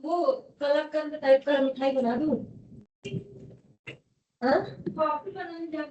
वो कलाकंद टाइप का मिठाई बना दूं? हाँ, कॉफी बनाने जा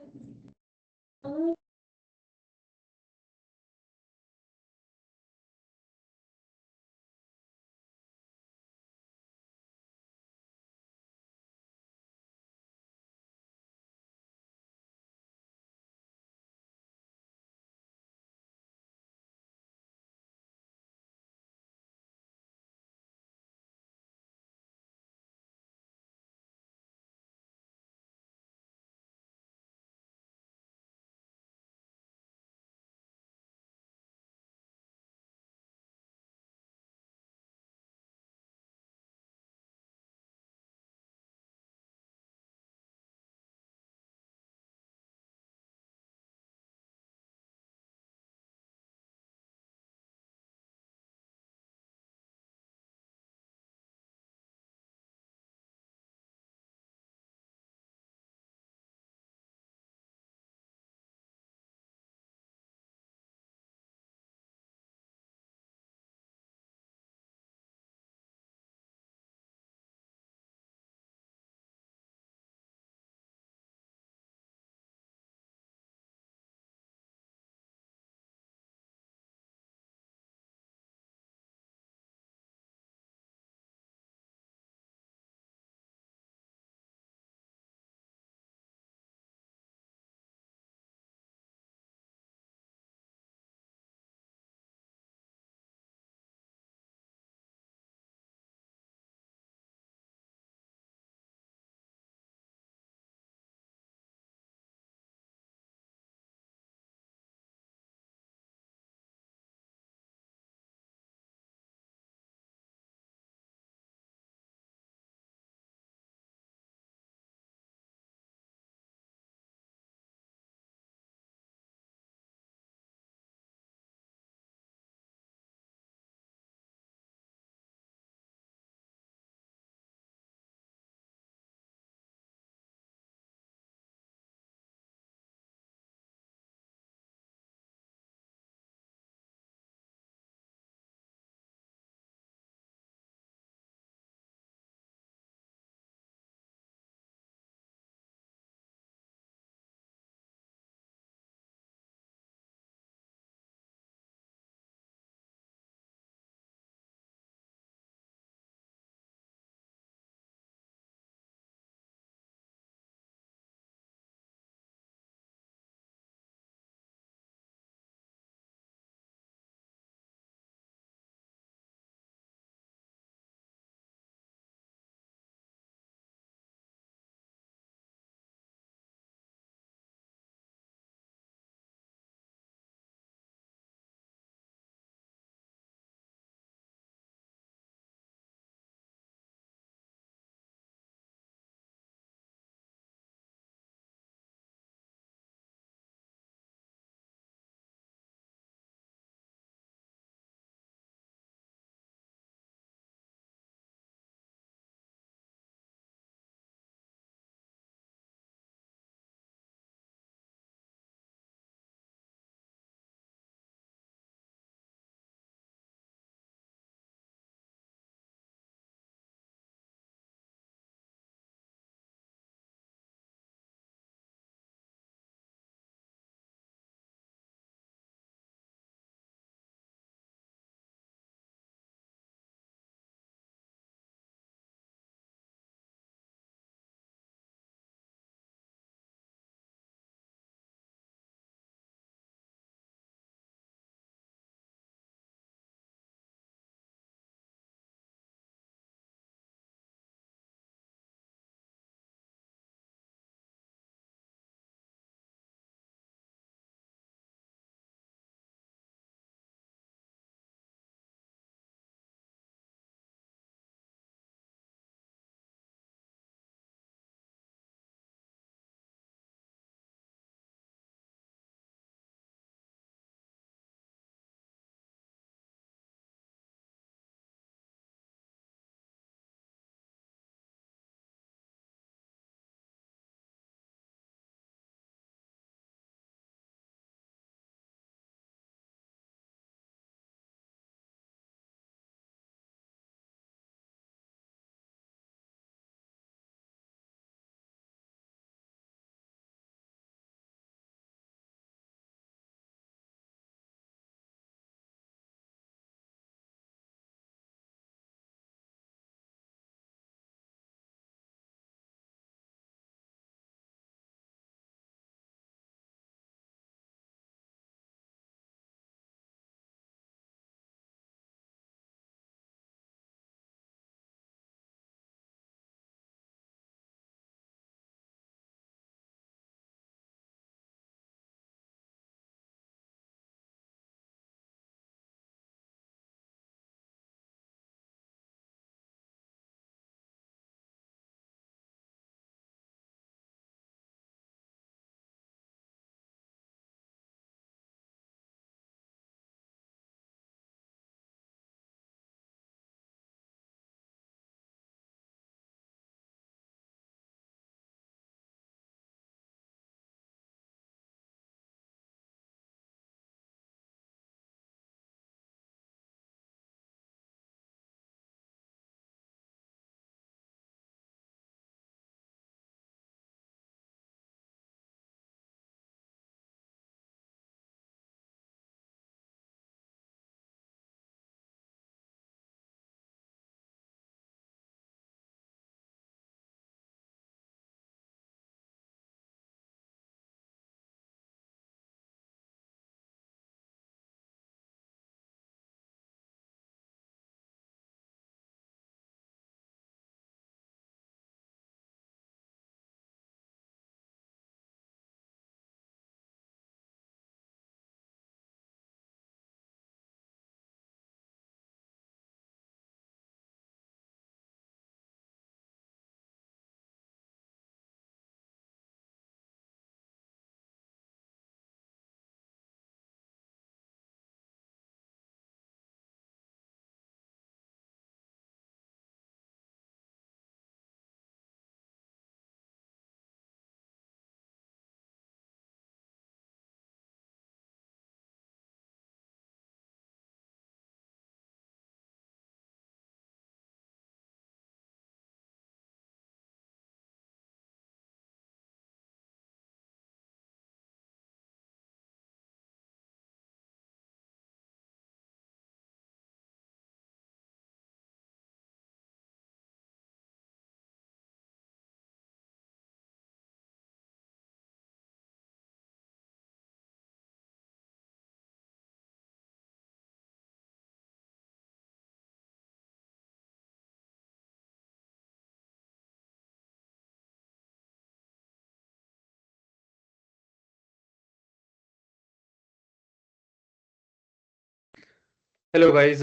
Hello guys,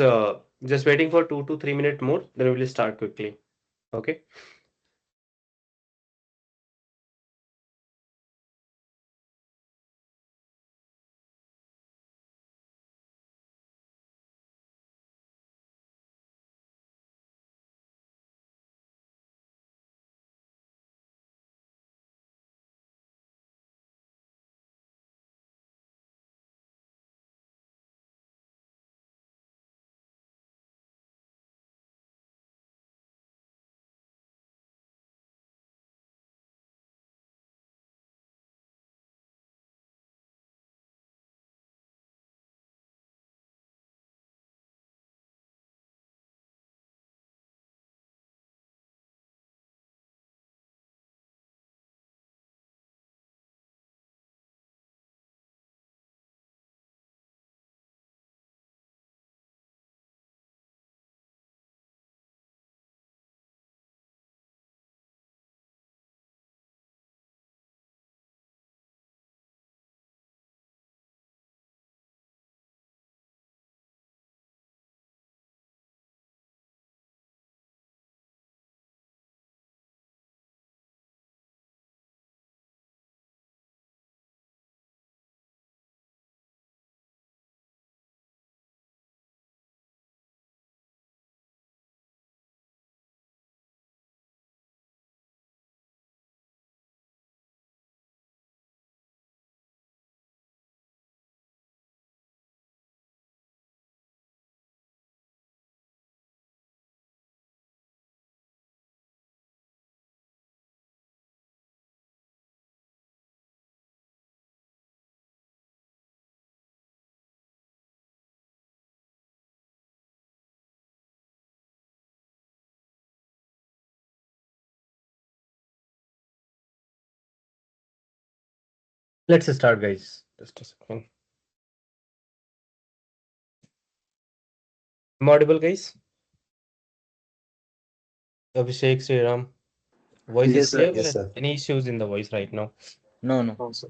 just waiting for 2 to 3 minutes more, then we will start quickly. Okay. Let's start, guys. Just a second. Am I audible, guys? Abhishek, Sriram. Voice is Yes, sir. clear? Yes, sir. Any issues in the voice right now? No, no. So,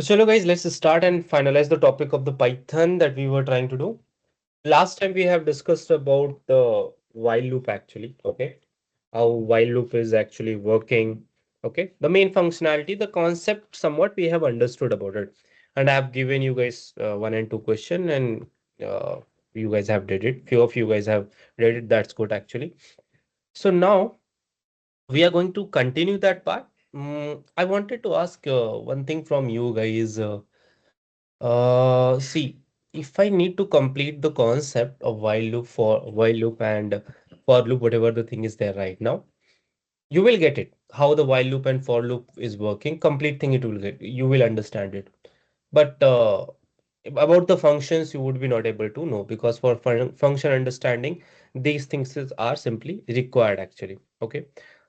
chalo, guys, let's start and finalize the topic of the Python that we were trying to do. Last time we have discussed about the while loop actually. Okay. How while loop is actually working. Okay, the main functionality, the concept, somewhat we have understood about it, and I have given you guys one and two question, and uh, you guys have did it. Few of you guys have did it. That's good actually. So now we are going to continue that part. I wanted to ask one thing from you guys. See, if I need to complete the concept of while loop and for loop, whatever the thing is there right now, you will get it how the while loop and for loop is working, complete thing it will get, you will understand it. But about the functions you would be not able to know, because for function understanding these things are simply required actually. Okay,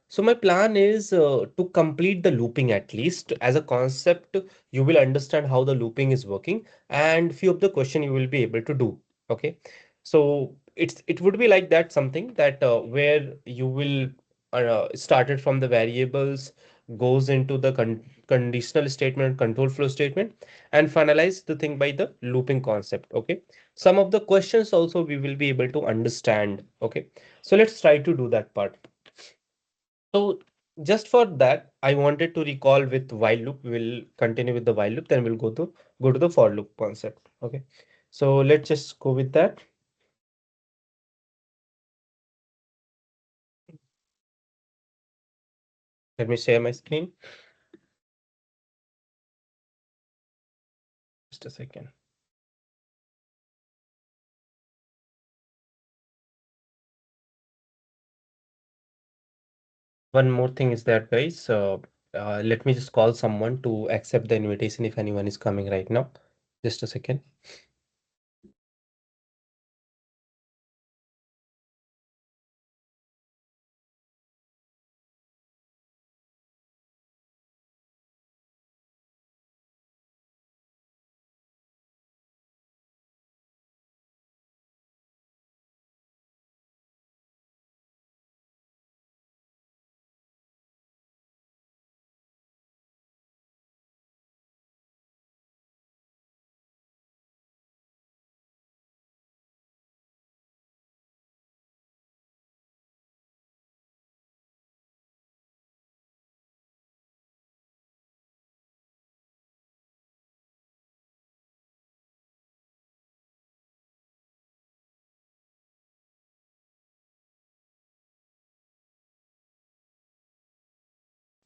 so my plan is to complete the looping, at least as a concept you will understand how the looping is working, and few of the question you will be able to do. Okay, so it would be like that, something that where you will started from the variables, goes into the conditional statement, control flow statement, and finalize the thing by the looping concept. Okay, some of the questions also we will be able to understand. Okay, so let's try to do that part. So just for that, I wanted to recall with while loop. We'll continue with the while loop, then we'll go to the for loop concept. Okay, so let's just go with that. Let me share my screen. Just a second. One more thing is that, guys, let me just call someone to accept the invitation if anyone is coming right now. Just a second.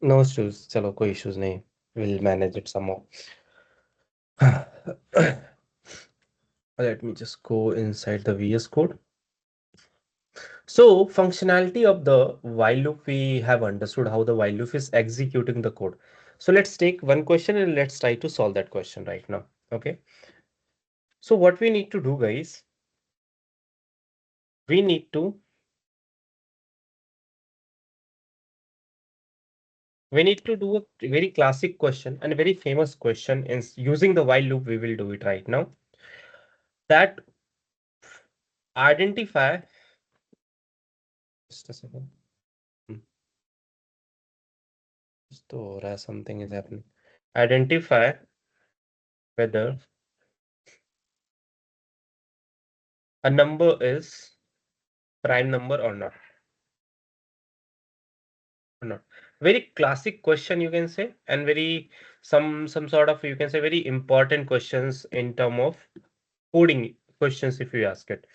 No issues, चलो कोई issues नहीं, we'll manage it somehow. Let me just go inside the VS Code. So functionality of the while loop, we have understood how the while loop is executing the code. So let's take one question and let's try to solve that question right now. Okay. So what we need to do, guys, we need to do a very classic question and a very famous question in using the while loop. We will do it right now. That identify, just a second. Hmm, just हो रहा है, something is happening. Identify whether a number is prime number or not. Or not. Very classic question, you can say, and very some sort of, you can say, very important questions in term of coding questions if you ask it.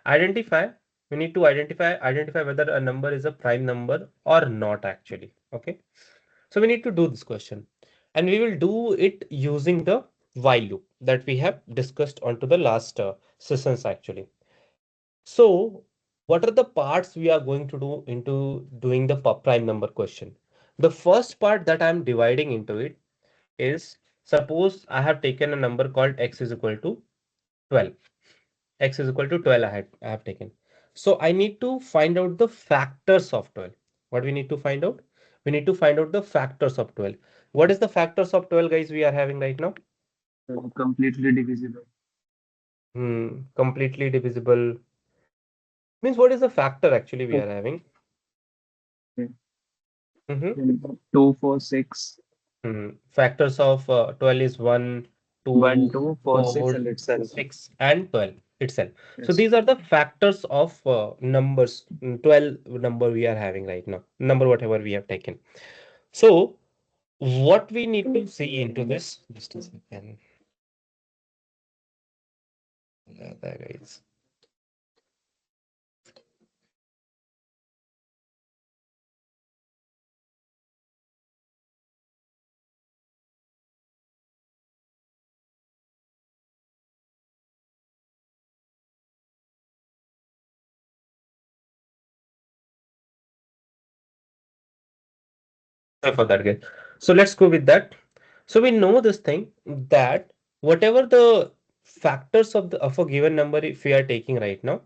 Identify, we need to identify whether a number is a prime number or not actually. Okay. So we need to do this question and we will do it using the while loop that we have discussed onto the last sessions actually. So what are the parts we are going to do into doing the prime number question? The first part that I'm dividing into it is, suppose I have taken a number called x is equal to 12. X is equal to 12 I have taken. So I need to find out the factors of 12. What we need to find out? We need to find out the factors of 12. What is the factors of 12, guys, we are having right now? Completely divisible. Completely divisible. Means what is the factor actually we Okay. are having? Mm-hmm. Then 2, 4, 6. Factors of 12 is 1, 1, 2, 2, 4, 6, 4, and itself. 6, and 12 itself. So Yes. these are the factors of numbers, 12 number we are having right now, number whatever we have taken. So what we need to see into this, just a second. Yeah, there it is. Sorry for that, guys. So let's go with that. So we know this thing that whatever the factors of a given number if we are taking right now,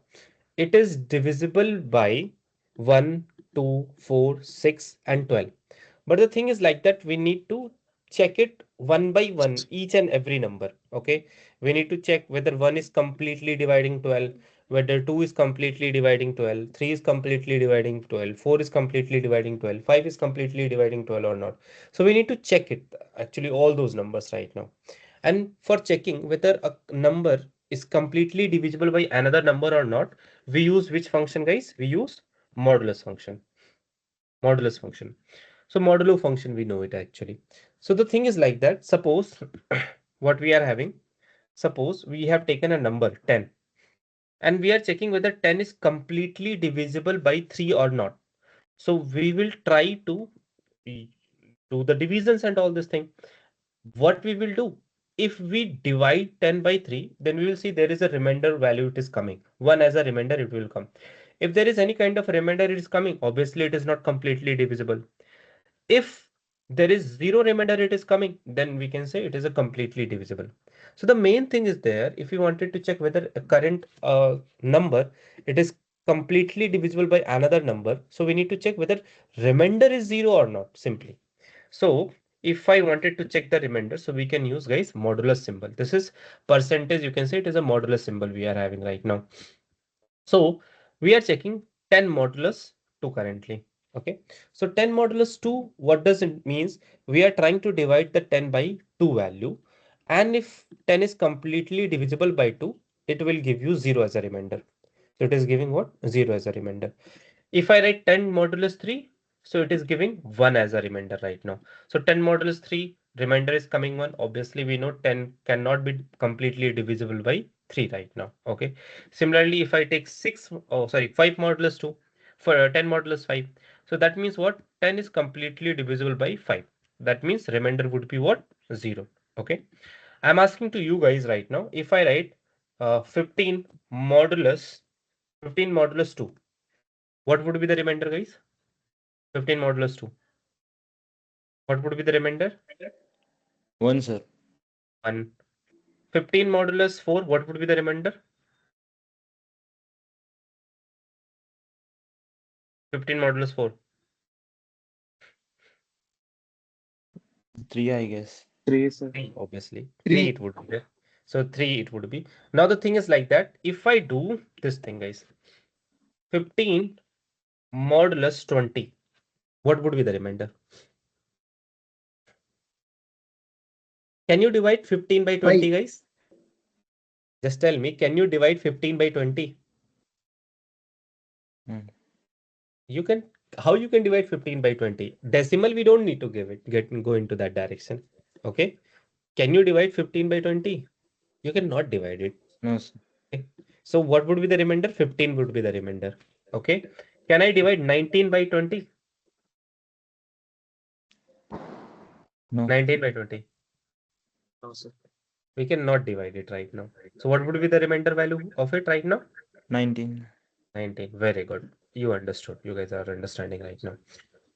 it is divisible by 1, 2, 4, 6, and 12. But the thing is like that we need to check it one by one, each and every number. Okay. We need to check whether 1 is completely dividing 12, whether 2 is completely dividing 12, 3 is completely dividing 12, 4 is completely dividing 12, 5 is completely dividing 12 or not. So we need to check it actually all those numbers right now. And for checking whether a number is completely divisible by another number or not, we use which function, guys? We use modulus function. Modulus function. So modulo function, we know it actually. So the thing is like that. Suppose what we are having, suppose we have taken a number 10 and we are checking whether 10 is completely divisible by 3 or not. So we will try to do the divisions and all this thing. What we will do, if we divide 10 by 3, then we will see there is a remainder value, it is coming 1 as a remainder, it will come. If there is any kind of remainder it is coming, obviously it is not completely divisible. If there is zero remainder it is coming, then we can say it is a completely divisible. So the main thing is there, if you wanted to check whether a current number, it is completely divisible by another number, so we need to check whether remainder is zero or not, simply. So if I wanted to check the remainder, so we can use, guys, modulus symbol. This is percentage, you can say it is a modulus symbol we are having right now. So we are checking 10 modulus 2 currently. Okay. So 10 modulus 2, what does it means? We are trying to divide the 10 by 2 value. And if 10 is completely divisible by 2, it will give you 0 as a remainder. So it is giving what? 0 as a remainder. If I write 10 modulus 3, so it is giving 1 as a remainder right now. So 10 modulus 3, remainder is coming 1. Obviously, we know 10 cannot be completely divisible by 3 right now. Okay. Similarly, if I take 5 modulus 2 for 10 modulus 5. So that means what? 10 is completely divisible by 5. That means remainder would be what? 0. Okay. I'm asking to you guys right now, if I write 15 modulus 2, what would be the remainder, guys? 15 modulus 2. What would be the remainder? 1, sir. 1. 15 modulus 4, what would be the remainder? 15 modulus 4. 3, I guess. 3, sir. 3, obviously. 3 3. it would be there. So 3 it would be. Now the thing is like that. If I do this thing, guys, 15 modulus 20, what would be the remainder? Can you divide 15 by 20, guys? Just tell me, can you divide 15 by 20? You can. How you can divide 15 by 20? Decimal, we don't need to give it, go into that direction. Okay. Can you divide 15 by 20? You cannot divide it. No, sir. Okay. So what would be the remainder? 15 would be the remainder. Okay. Can I divide 19 by 20? No. 19 by 20. No, sir. We cannot divide it right now. So what would be the remainder value of it right now? 19. 19. Very good. You understood. You guys are understanding right now.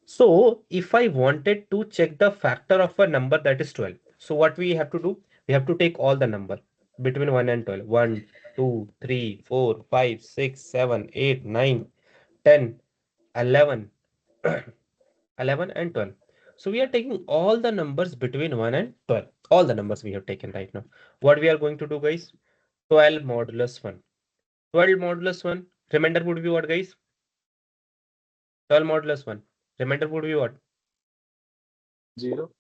So if I wanted to check the factor of a number that is 12, so what we have to do? We have to take all the number between 1 and 12. 1, 2, 3, 4, 5, 6, 7, 8, 9, 10, 11, 11 and 12. So we are taking all the numbers between 1 and 12. All the numbers we have taken right now. What we are going to do, guys? 12 modulus 1. 12 modulus 1. Remainder would be what, guys? 12 modulus 1. Remainder would be what? 0.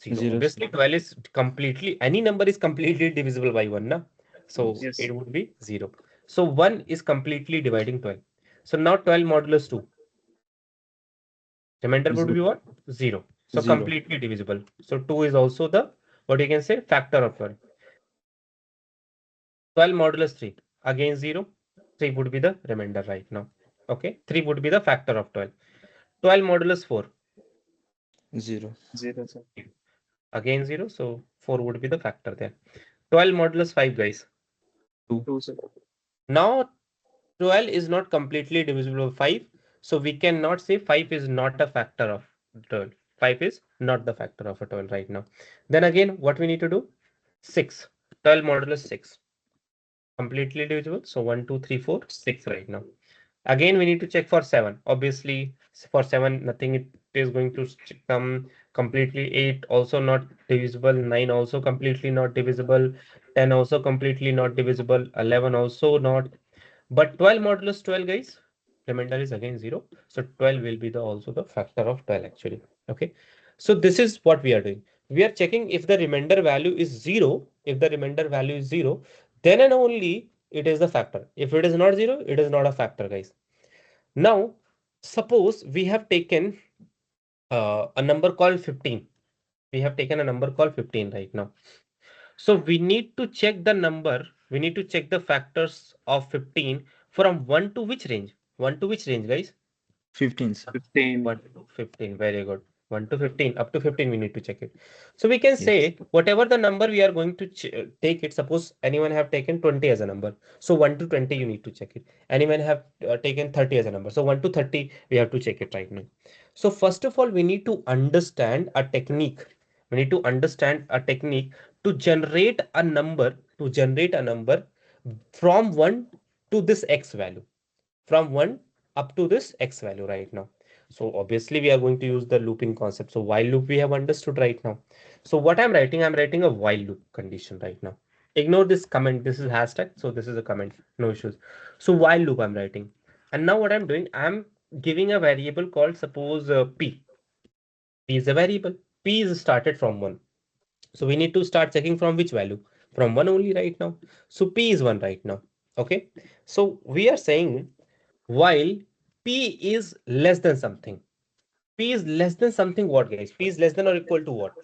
0. Zero. Obviously, 12 is completely, any number is completely divisible by 1, na? So Yes. it would be 0. So 1 is completely dividing 12. So now 12 modulus 2. Remainder would be what? 0. So 0. completely divisible. So 2 is also the, what you can say, factor of 12. 12 modulus 3. Again 0. 3 would be the remainder right now. Okay. 3 would be the factor of 12. 12 modulus 4. 0. 0, sir. Again 0. So 4 would be the factor there. 12 modulus 5, guys. 2, sir. Now 12 is not completely divisible by 5. So we cannot say 5 is not a factor of 12. 5 is not the factor of a 12 right now. Then again, what we need to do? 6. 12 modulus 6. Completely divisible. So 1, 2, 3, 4, 6 right now. Again, we need to check for 7. Obviously, for 7, nothing it is going to come completely. 8 also not divisible. 9 also completely not divisible. 10 also completely not divisible. 11 also not. But 12 modulus 12, guys, remainder is again 0. So 12 will be the also the factor of 12 actually. Okay. So this is what we are doing. We are checking if the remainder value is 0. If the remainder value is 0, then and only it is the factor. If it is not 0, it is not a factor, guys. Now, suppose we have taken a number called 15. We have taken a number called 15 right now. So we need to check the number. We need to check the factors of 15 from 1 to which range? 1 to which range, guys? 15, sir. 15. 1 to 15. Very good. 1 to 15. Up to 15, we need to check it. So we can Yes. say whatever the number we are going to take it. Suppose anyone have taken 20 as a number. So 1 to 20, you need to check it. Anyone have taken 30 as a number. So 1 to 30, we have to check it right now. So first of all, we need to understand a technique. We need to understand a technique to generate a number, from 1 to this x value. From 1 up to this x value right now. So obviously we are going to use the looping concept. So while loop we have understood right now. So what I'm writing a while loop condition right now. Ignore this comment. This is hashtag. So this is a comment. No issues. So while loop I'm writing. And now what I'm doing, I'm giving a variable called suppose p. P is a variable. P is started from 1. So we need to start checking from which value? From 1 only right now. So P is 1 right now. Okay. So we are saying while P is less than something. P is less than something what, guys? P is less than or equal to what?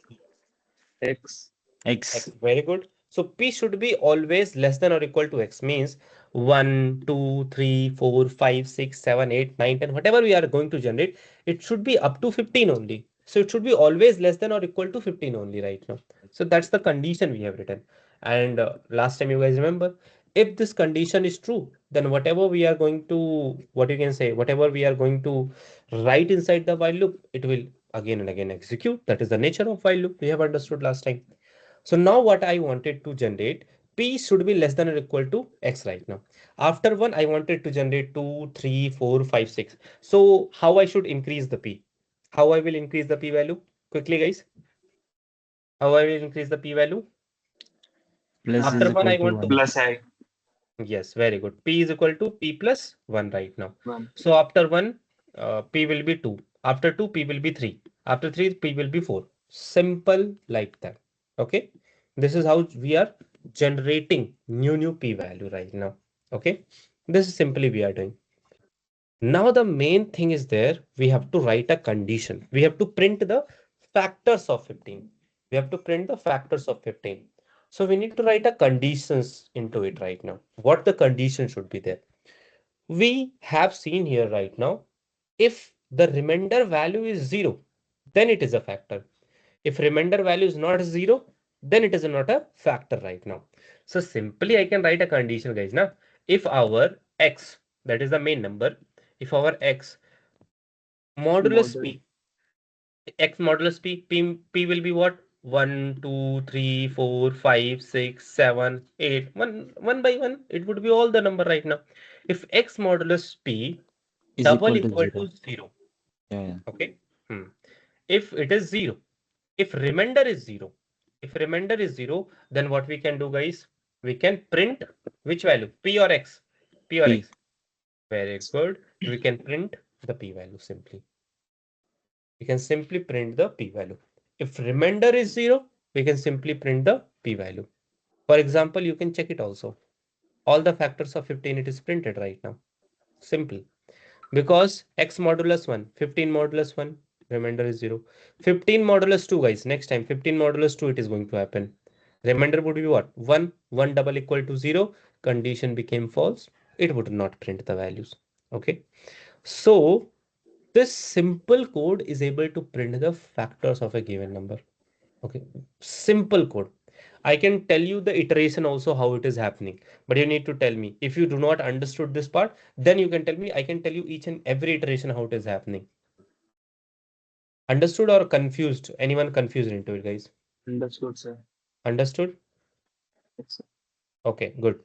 X. X. X. Very good. So P should be always less than or equal to X, means 1, 2, 3, 4, 5, 6, 7, 8, 9, 10, whatever we are going to generate, it should be up to 15 only. So it should be always less than or equal to 15 only right now. So that's the condition we have written. And last time you guys remember, if this condition is true, then whatever we are going to, what you can say, whatever we are going to write inside the while loop, it will again and again execute. That is the nature of while loop we have understood last time. So now what I wanted to generate, P should be less than or equal to X right now. After 1, I wanted to generate 2, 3, 4, 5, 6. So how I should increase the P? How I will increase the P value? Quickly, guys. How I will increase the P value? Plus After is 1, I equal to want to. 1. Plus I. Yes, very good. P is equal to P plus 1 right now. 1. So after 1, P will be 2. After 2, P will be 3. After 3, P will be 4. Simple like that. Okay. This is how we are generating new P value right now. Okay. This is simply we are doing. Now the main thing is there. We have to write a condition. We have to print the factors of 15. We have to print the factors of 15. So we need to write a conditions into it right now. What the condition should be there. We have seen here right now, if the remainder value is 0, then it is a factor. If remainder value is not 0, then it is not a factor right now. So simply I can write a condition, guys. Now, if our x, that is the main number, if our x modulus Model. p, x modulus p will be what? 1, 2, 3, 4, 5, 6, 7, 8, 1 by 1. It would be all the number right now. If x modulus p Is double equal to equal 0. to 0. Yeah. Okay. If it is 0, if remainder is 0, if remainder is 0, then what we can do, guys? We can print which value? P or X? P or P. X? Very good. We can print the P value simply. We can simply print the P value. If remainder is 0, we can simply print the P value. For example, you can check it also. All the factors of 15, it is printed right now. Simple. Because x modulus 1, 15 modulus 1, remainder is 0. 15 modulus 2, guys. Next time, 15 modulus 2, it is going to happen. Remainder would be what? 1, 1 double equal to 0. Condition became false. It would not print the values. Okay. So, this simple code is able to print the factors of a given number. Okay. Simple code. I can tell you the iteration also how it is happening, but you need to tell me. If you do not understood this part, then you can tell me. I can tell you each and every iteration how it is happening. Understood or confused? Anyone confused into it, guys? Understood, sir. Understood? Yes, sir. Okay, good.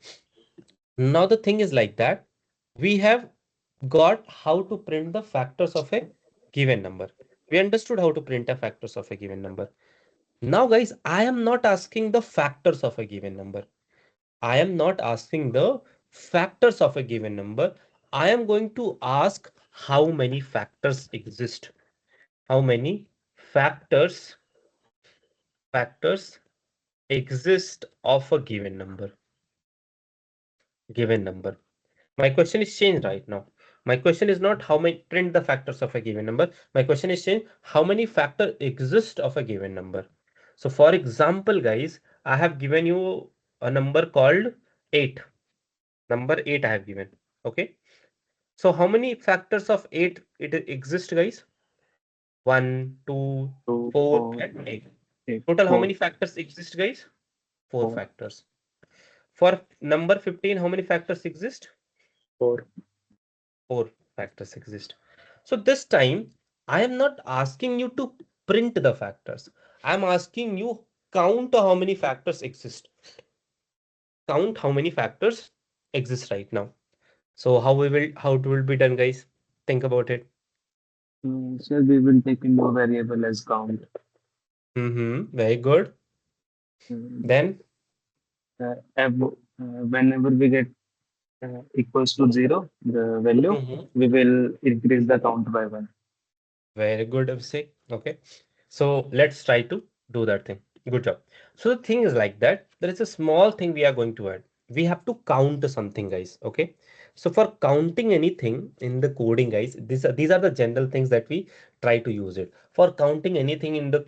Now the thing is like that. We have got how to print the factors of a given number. We understood how to print the factors of a given number. Now, guys, I am not asking the factors of a given number. I am not asking the factors of a given number. I am going to ask how many factors exist. How many factors exist of a given number. Given number. My question is changed right now. My question is not how many print the factors of a given number. My question is changed how many factors exist of a given number. So for example, guys, I have given you a number called 8. Number 8 I have given. Okay. So how many factors of 8 it exists, guys? 1, 2, 2, 4, 4, and 8. 8, Total how 4, many factors exist, guys? 4 4, factors. For number 15, how many factors exist? 4. 4 factors exist. So this time, I am not asking you to print the factors. I am asking you count how many factors exist. Count how many factors exist right now. So how it will be done, guys? Think about it. Sir, we will take a new variable as count. Very good. Mm, Then, Whenever we get equals to 0, the value, we will increase the count by 1. very good, Abhishek. Okay. So let's try to do that thing. Good job. So the thing is like that. There is a small thing we are going to add. We have to count something, guys. Okay. So for counting anything in the coding, guys, these are the general things that we try to use it. For counting anything in the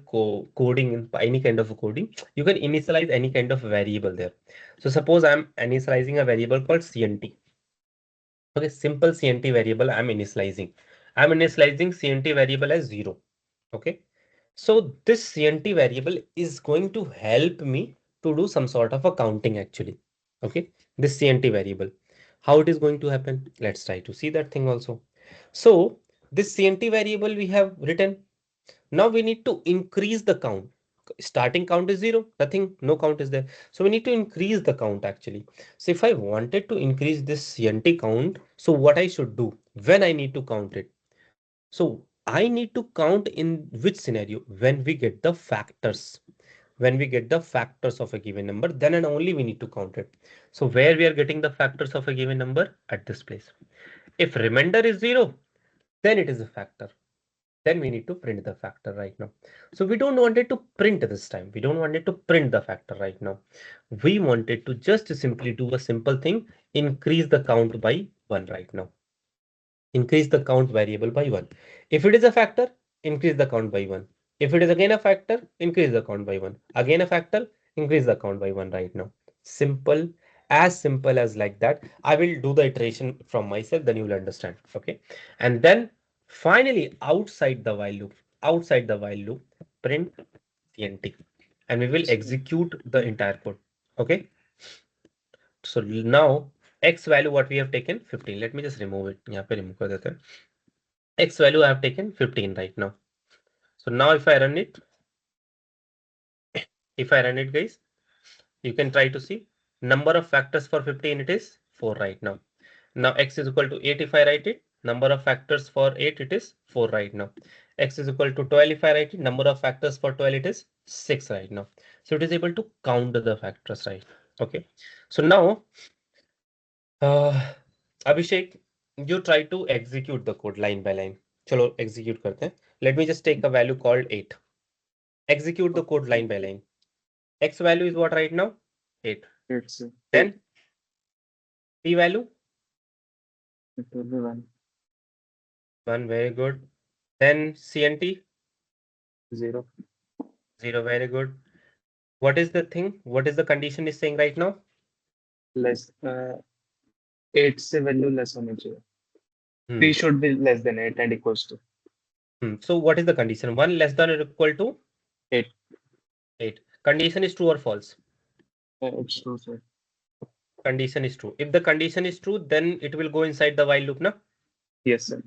coding, in any kind of coding, you can initialize any kind of variable there. So suppose I'm initializing a variable called CNT. Okay, simple CNT variable I'm initializing. I'm initializing CNT variable as 0. Okay. So this CNT variable is going to help me to do some sort of a counting actually. Okay. This CNT variable. How it is going to happen? Let's try to see that thing also. So this CNT variable we have written. Now we need to increase the count. Starting count is 0, nothing, no count is there. So we need to increase the count actually. So if I wanted to increase this CNT count, so what I should do when I need to count it? So I need to count in which scenario? When we get the factors. When we get the factors of a given number, then and only we need to count it. So where we are getting the factors of a given number? At this place. If remainder is 0, then it is a factor. Then we need to print the factor right now. So we don't want it to print this time. We don't want it to print the factor right now. We wanted to just simply do a simple thing, increase the count by 1 right now. Increase the count variable by 1. If it is a factor, increase the count by 1. If it is again a factor, increase the count by 1. Again a factor, increase the count by 1 right now. Simple as like that. I will do the iteration from myself, then you will understand. Okay. And then finally outside the while loop, print CNT. And we will execute the entire code. Okay. So now X value what we have taken 15. Let me just remove it. यहाँ पे remove कर देते हैं. X value I have taken 15 right now. So now if I run it, guys, you can try to see number of factors for 15, it is 4 right now. Now X is equal to 8 if I write it, number of factors for 8, it is 4 right now. X is equal to 12 if I write it, number of factors for 12, it is 6 right now. So it is able to count the factors, right? Okay. So now, Abhishek, you try to execute the code line by line. Chalo, execute karte hain. Let me just take a value called 8. Execute the code line by line. X value is what right now? 8. It's Then P value? it will be 1. 1, very good. Then CNT? 0. 0, very good. What is the thing? What is the condition is saying right now? Less 8 से value less होनी चाहिए. Hmm. P should be less than 8 and equals to So what is the condition? 1 less than or equal to? 8. 8. Condition is true or false? It's true, sir. Condition is true. If the condition is true, then it will go inside the while loop, na? Yes, sir.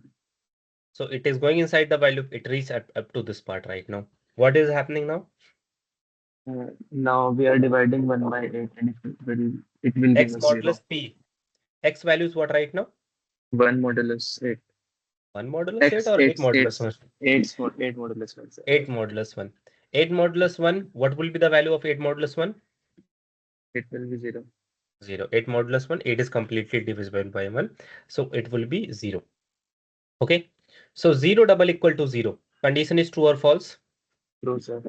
So it is going inside the while loop. It reached up to this part right now. What is happening now? Now we are dividing 1 by 8 and it will give X us 0. modulus P. X value is what right now? 1 modulus 8. 1 modulus 8 or 8 modulus 1? 8 modulus 1, sir. 8 modulus 1. 8 modulus 1. What will be the value of 8 modulus 1? It will be 0. 0. 8 modulus 1. 8 is completely divisible by 1. So it will be 0. Okay. So 0 double equal to 0. Condition is true or false? True, sir.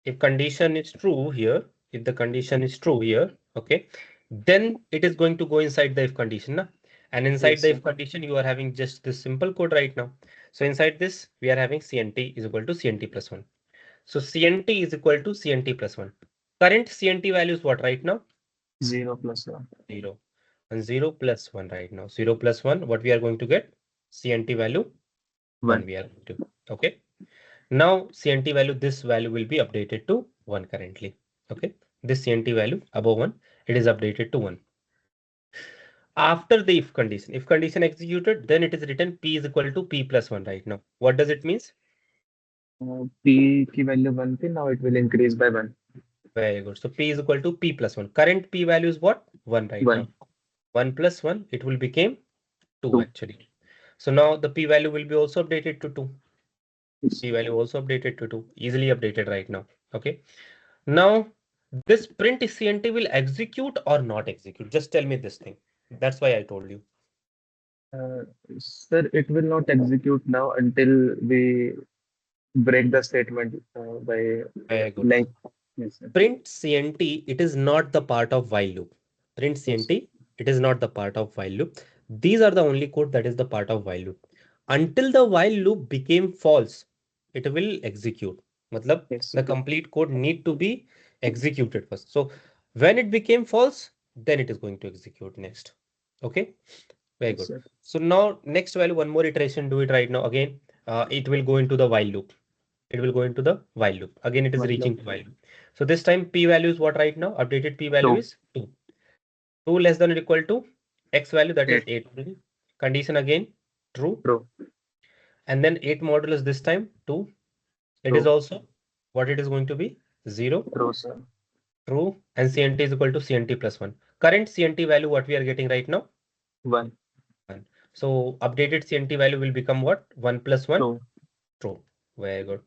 If condition is true here, if the condition is true here, okay, then it is going to go inside the if condition. Na? And inside Yes, the sir. if condition, you are having just this simple code right now. So inside this, we are having CNT is equal to CNT plus 1. So CNT is equal to CNT plus 1. Current CNT value is what right now? 0 plus 1. 0. And 0 plus 1 right now. 0 plus 1, what we are going to get? CNT value 1 we are going to. Okay. Now CNT value, this value will be updated to 1 currently. Okay. This CNT value above 1, it is updated to 1. After the if condition executed, then it is written P is equal to P plus 1 right now. What does it means? P की value 1 थी, now it will increase by 1. Very good. So P is equal to P plus 1. Current P value is what? 1 right 1. now. 1 plus 1, it will become 2 2. actually. So now the P value will be also updated to 2. Yes. P value also updated to 2. Easily updated right now. Okay. Now this print CNT will execute or not execute. Just tell me this thing. That's why I told you. Sir, it will not execute now until we break the statement by Very good. like yes, sir. Print CNT, it is not the part of while loop. Print CNT, it is not the part of while loop. These are the only code that is the part of while loop. Until the while loop became false, it will execute. Matlab, Yes, the sir. complete code need to be executed first. So when it became false, then it is going to execute next. Okay, very Yes, good. sir. So now next value, one more iteration, do it right now. Again, it will go into the while loop. It will go into the while loop. Again, it is While reaching loop. to while loop. So this time p value is what right now? Updated p value True. is 2. 2 less than or equal to x value, that is 8. 8. Condition again, true. True. And then 8 modulus this time 2. It is True. also what it is going to be 0. True, sir. True. And CNT is equal to CNT plus 1. Current CNT value what we are getting right now? 1. 1. So updated CNT value will become what? 1 plus 1? True. True. Very good.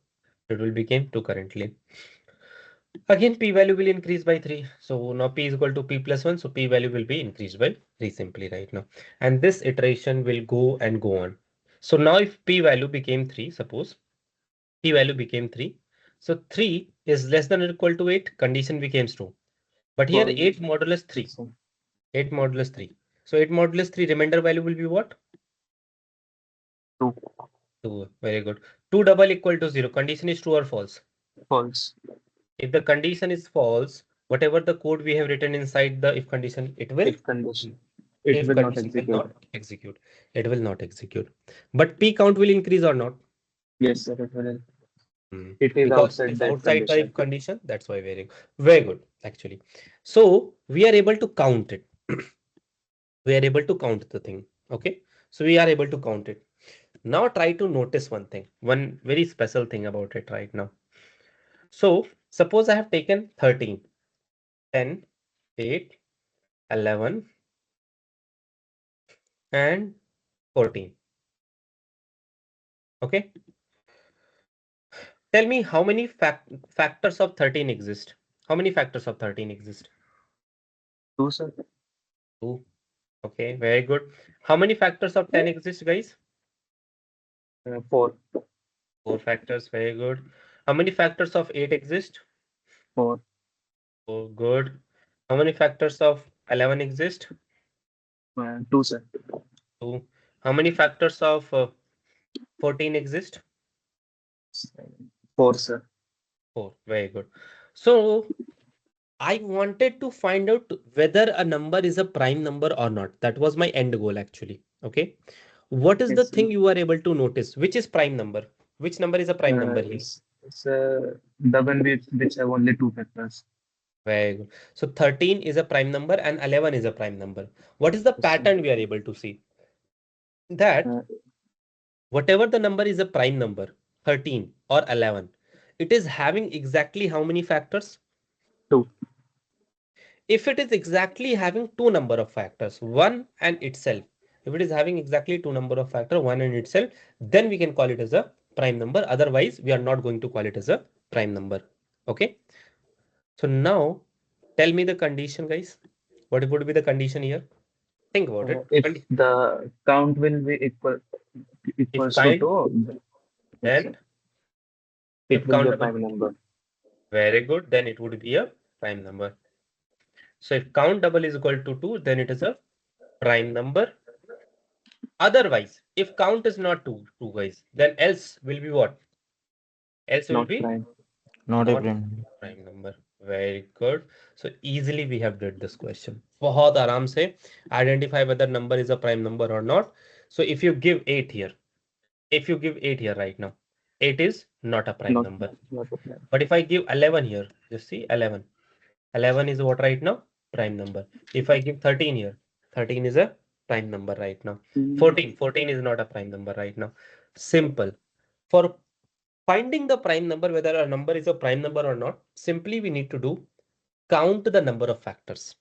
It will become 2 currently. Again, p value will increase by 3. So now p is equal to p plus 1. So p value will be increased by 3 simply right now. And this iteration will go and go on. So now if p value became 3, suppose p value became 3. So 3 is less than or equal to 8. Condition becomes true. But here 8 modulus 3. Yes, sir. 8 modulus 3. So 8 modulus 3 remainder value will be what? 2. 2. Very good. 2 double equal to 0. Condition is true or false? False. If the condition is false, whatever the code we have written inside the if condition, it will. If condition. It If will not condition will execute. not execute, it will not execute. But p count will increase or not? Yes, sir. It will. Hmm. It is Because outside it's that outside the if condition. condition, that's why very good actually. So we are able to count it. We are able to count the thing. Okay, so we are able to count it. Now try to notice one thing, one very special thing about it right now. So suppose I have taken 13, 10, 8, 11 and 14. Okay, tell me how many factors of 13 exist. How many factors of 13 exist? 2, sir. 2. Okay, very good. How many factors of 10 exist, guys? 4. 4 factors, very good. How many factors of 8 exist? 4. Oh, good. How many factors of 11 exist? 2, sir. 2. How many factors of 14 exist? 4, sir. 4. Very good. So I wanted to find out whether a number is a prime number or not. That was my end goal actually. Okay. What is the Yes, sir. thing you are able to notice? Which is prime number? Which number is a prime number here? It's the one which have only 2 factors. Very good. So 13 is a prime number and 11 is a prime number. What is the Yes, sir. pattern we are able to see? That Uh, whatever the number is a prime number, 13 or 11, it is having exactly how many factors? 2. If it is exactly having two number of factors, one and itself, if it is having exactly two number of factor, one and itself, then we can call it as a prime number. Otherwise, we are not going to call it as a prime number. Okay. So now tell me the condition, guys. What would be the condition here? Think about it. If the count will be If equals to kind, 2, yes, sir. then It if will be a countable, prime number. very good, then it would be a prime number. So if count double is equal to 2, then it is a prime number. Otherwise, if count is not 2 guys, then else will be what? Else will Not be prime. Not a not prime. prime number. Very good. So easily we have did this question. बहुत आराम से identify whether number is a prime number or not. So if you give 8 here, if you give 8 here right now, 8 is not a prime Not number. not a prime. But if I give 11 here, just see 11. 11 is what right now? Prime number. If I give 13 here, 13 is a prime number right now. 14 is not a prime number right now. Simple. For finding the prime number, whether a number is a prime number or not, simply we need to do count the number of factors.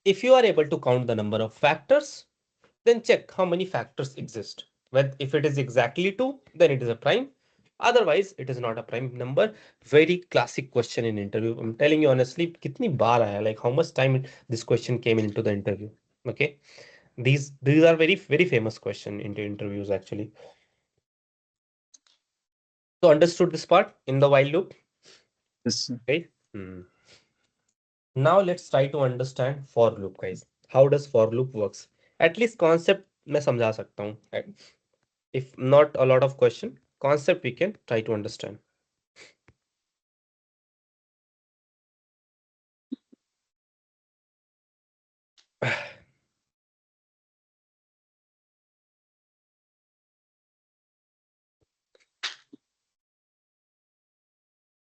If you are able to count the number of factors, then check how many factors exist. If it is exactly 2, then it is a prime. Otherwise, it is not a prime number. Very classic question in interview. I'm telling you honestly, kitni baar aaya, like how much time this question came into the interview. Okay. These are very famous question into interviews actually. So understood this part in the while loop. Yes, sir. Okay. Now let's try to understand for loop, guys. How does for loop works? At least concept मैं समझा सकता हूँ. If not a lot of question, concept we can try to understand.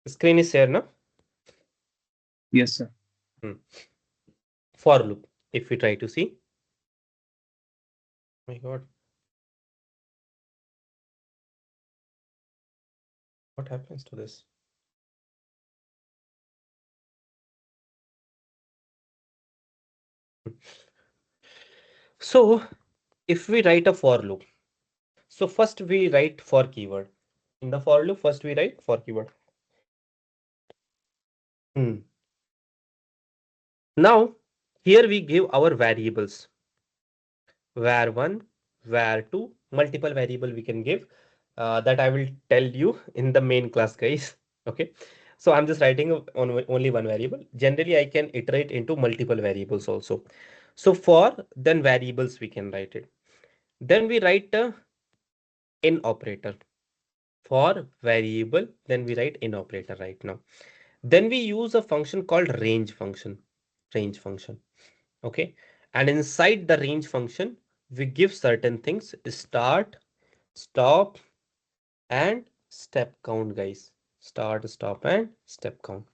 Screen is here, na? Yes, sir. For loop. If we try to see. Oh my God. What happens to this? So if we write a for loop, so first we write for keyword. In the for loop, first we write for keyword. Now here we give our variables. var1, var2, multiple variable we can give. That I will tell you in the main class, guys. Okay. So I'm just writing on only one variable. Generally, I can iterate into multiple variables also. So for then variables we can write it. Then we write a in operator. For variable, then we write in operator right now. Then we use a function called range function. Range function. Okay. And inside the range function, we give certain things: start, stop, and step count, guys. Start, stop, and step count.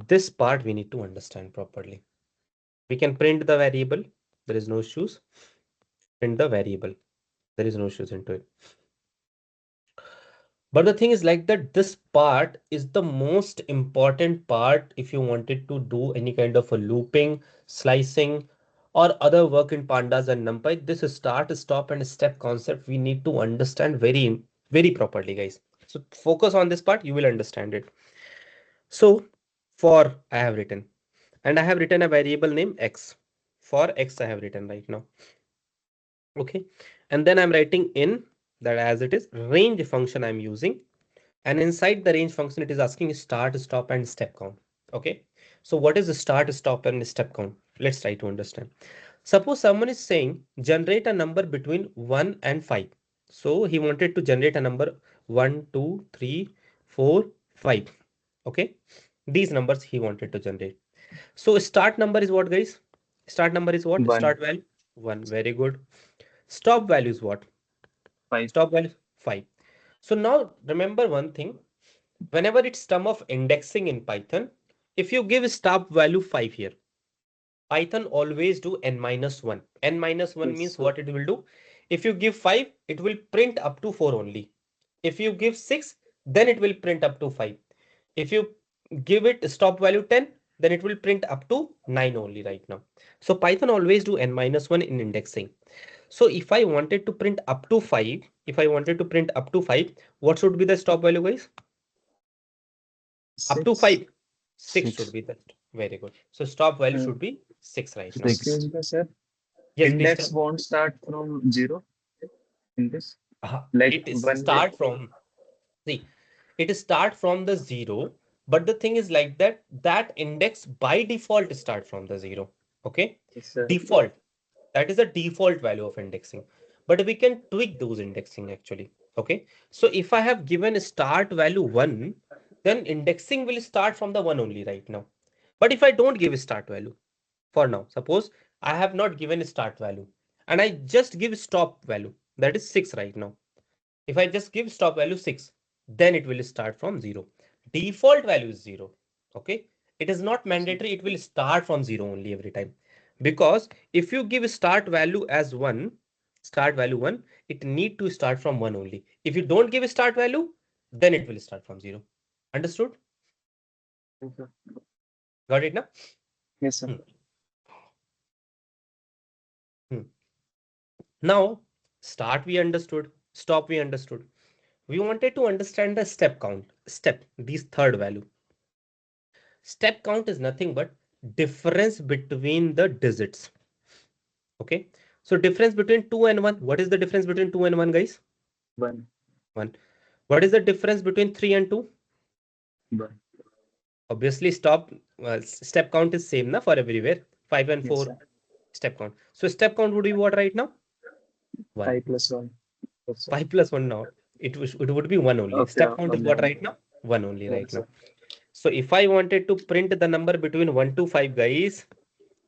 This part we need to understand properly. We can print the variable. There is no issues. Print the variable. There is no issues into it. But the thing is like that this part is the most important part if you wanted to do any kind of a looping, slicing, or other work in pandas and numpy. This start, stop, and step concept we need to understand very, very properly, guys. So focus on this part, you will understand it. So for I have written, and I have written a variable name x. For x I have written right now. Okay. And then I'm writing in that as it is range function I'm using. And inside the range function, it is asking start, stop, and step count. Okay. So what is the start, stop, and step count? Let's try to understand. Suppose someone is saying generate a number between 1 and 5. So he wanted to generate a number 1, 2, 3, 4, 5. Okay. These numbers he wanted to generate. So start number is what, guys? Start number is what? 1, Start value 1. Very good. Stop value is what? 5. Stop value 5. So now remember one thing. Whenever it's term of indexing in Python, if you give stop value 5 here, Python always do n minus 1. N minus 1 Yes, means sir. what it will do? If you give 5, it will print up to 4 only. If you give 6, then it will print up to 5. If you give it stop value 10, then it will print up to 9 only right now. So Python always do n minus 1 in indexing. So if I wanted to print up to 5, what should be the stop value, guys? Up to 6. 5. 6 should 6. be that. Very good. So stop value Uh, should be 6 right now. 6. Excuse me, sir. Yes, please Index tell. won't start from 0 in this. Like It is 1. start from, see, it is start from the 0, but the thing is like that, that index by default start from the 0. Okay. Yes, sir. Default. That is a default value of indexing. But we can tweak those indexing actually. Okay. So if I have given a start value 1, then indexing will start from the 1 only right now. But if I don't give a start value, for now, suppose I have not given a start value and I just give stop value, that is 6 right now. If I just give stop value 6, then it will start from 0. Default value is 0. Okay. It is not mandatory. It will start from 0 only every time. Because if you give start value as 1, start value 1, it need to start from 1 only. If you don't give a start value, then it will start from 0. Understood? Yes, sir. Got it now? Yes, sir. Hmm. Hmm. Now, start we understood, stop we understood. We wanted to understand the step count. Step, these third value. Step count is nothing but difference between the digits. Okay. So difference between 2 and 1. What is the difference between 2 and 1, guys? 1. 1. What is the difference between 3 and 2? 1. Obviously, step count is same na for everywhere. 5 and Yes, 4. sir. Step count. So step count would be what right now? 1. 5 plus 1. 5 plus 1 now. It would be 1 only. Okay, Step count is only what one. right now? 1 only right Yes, now. sir. So if I wanted to print the number between 1 to 5, guys,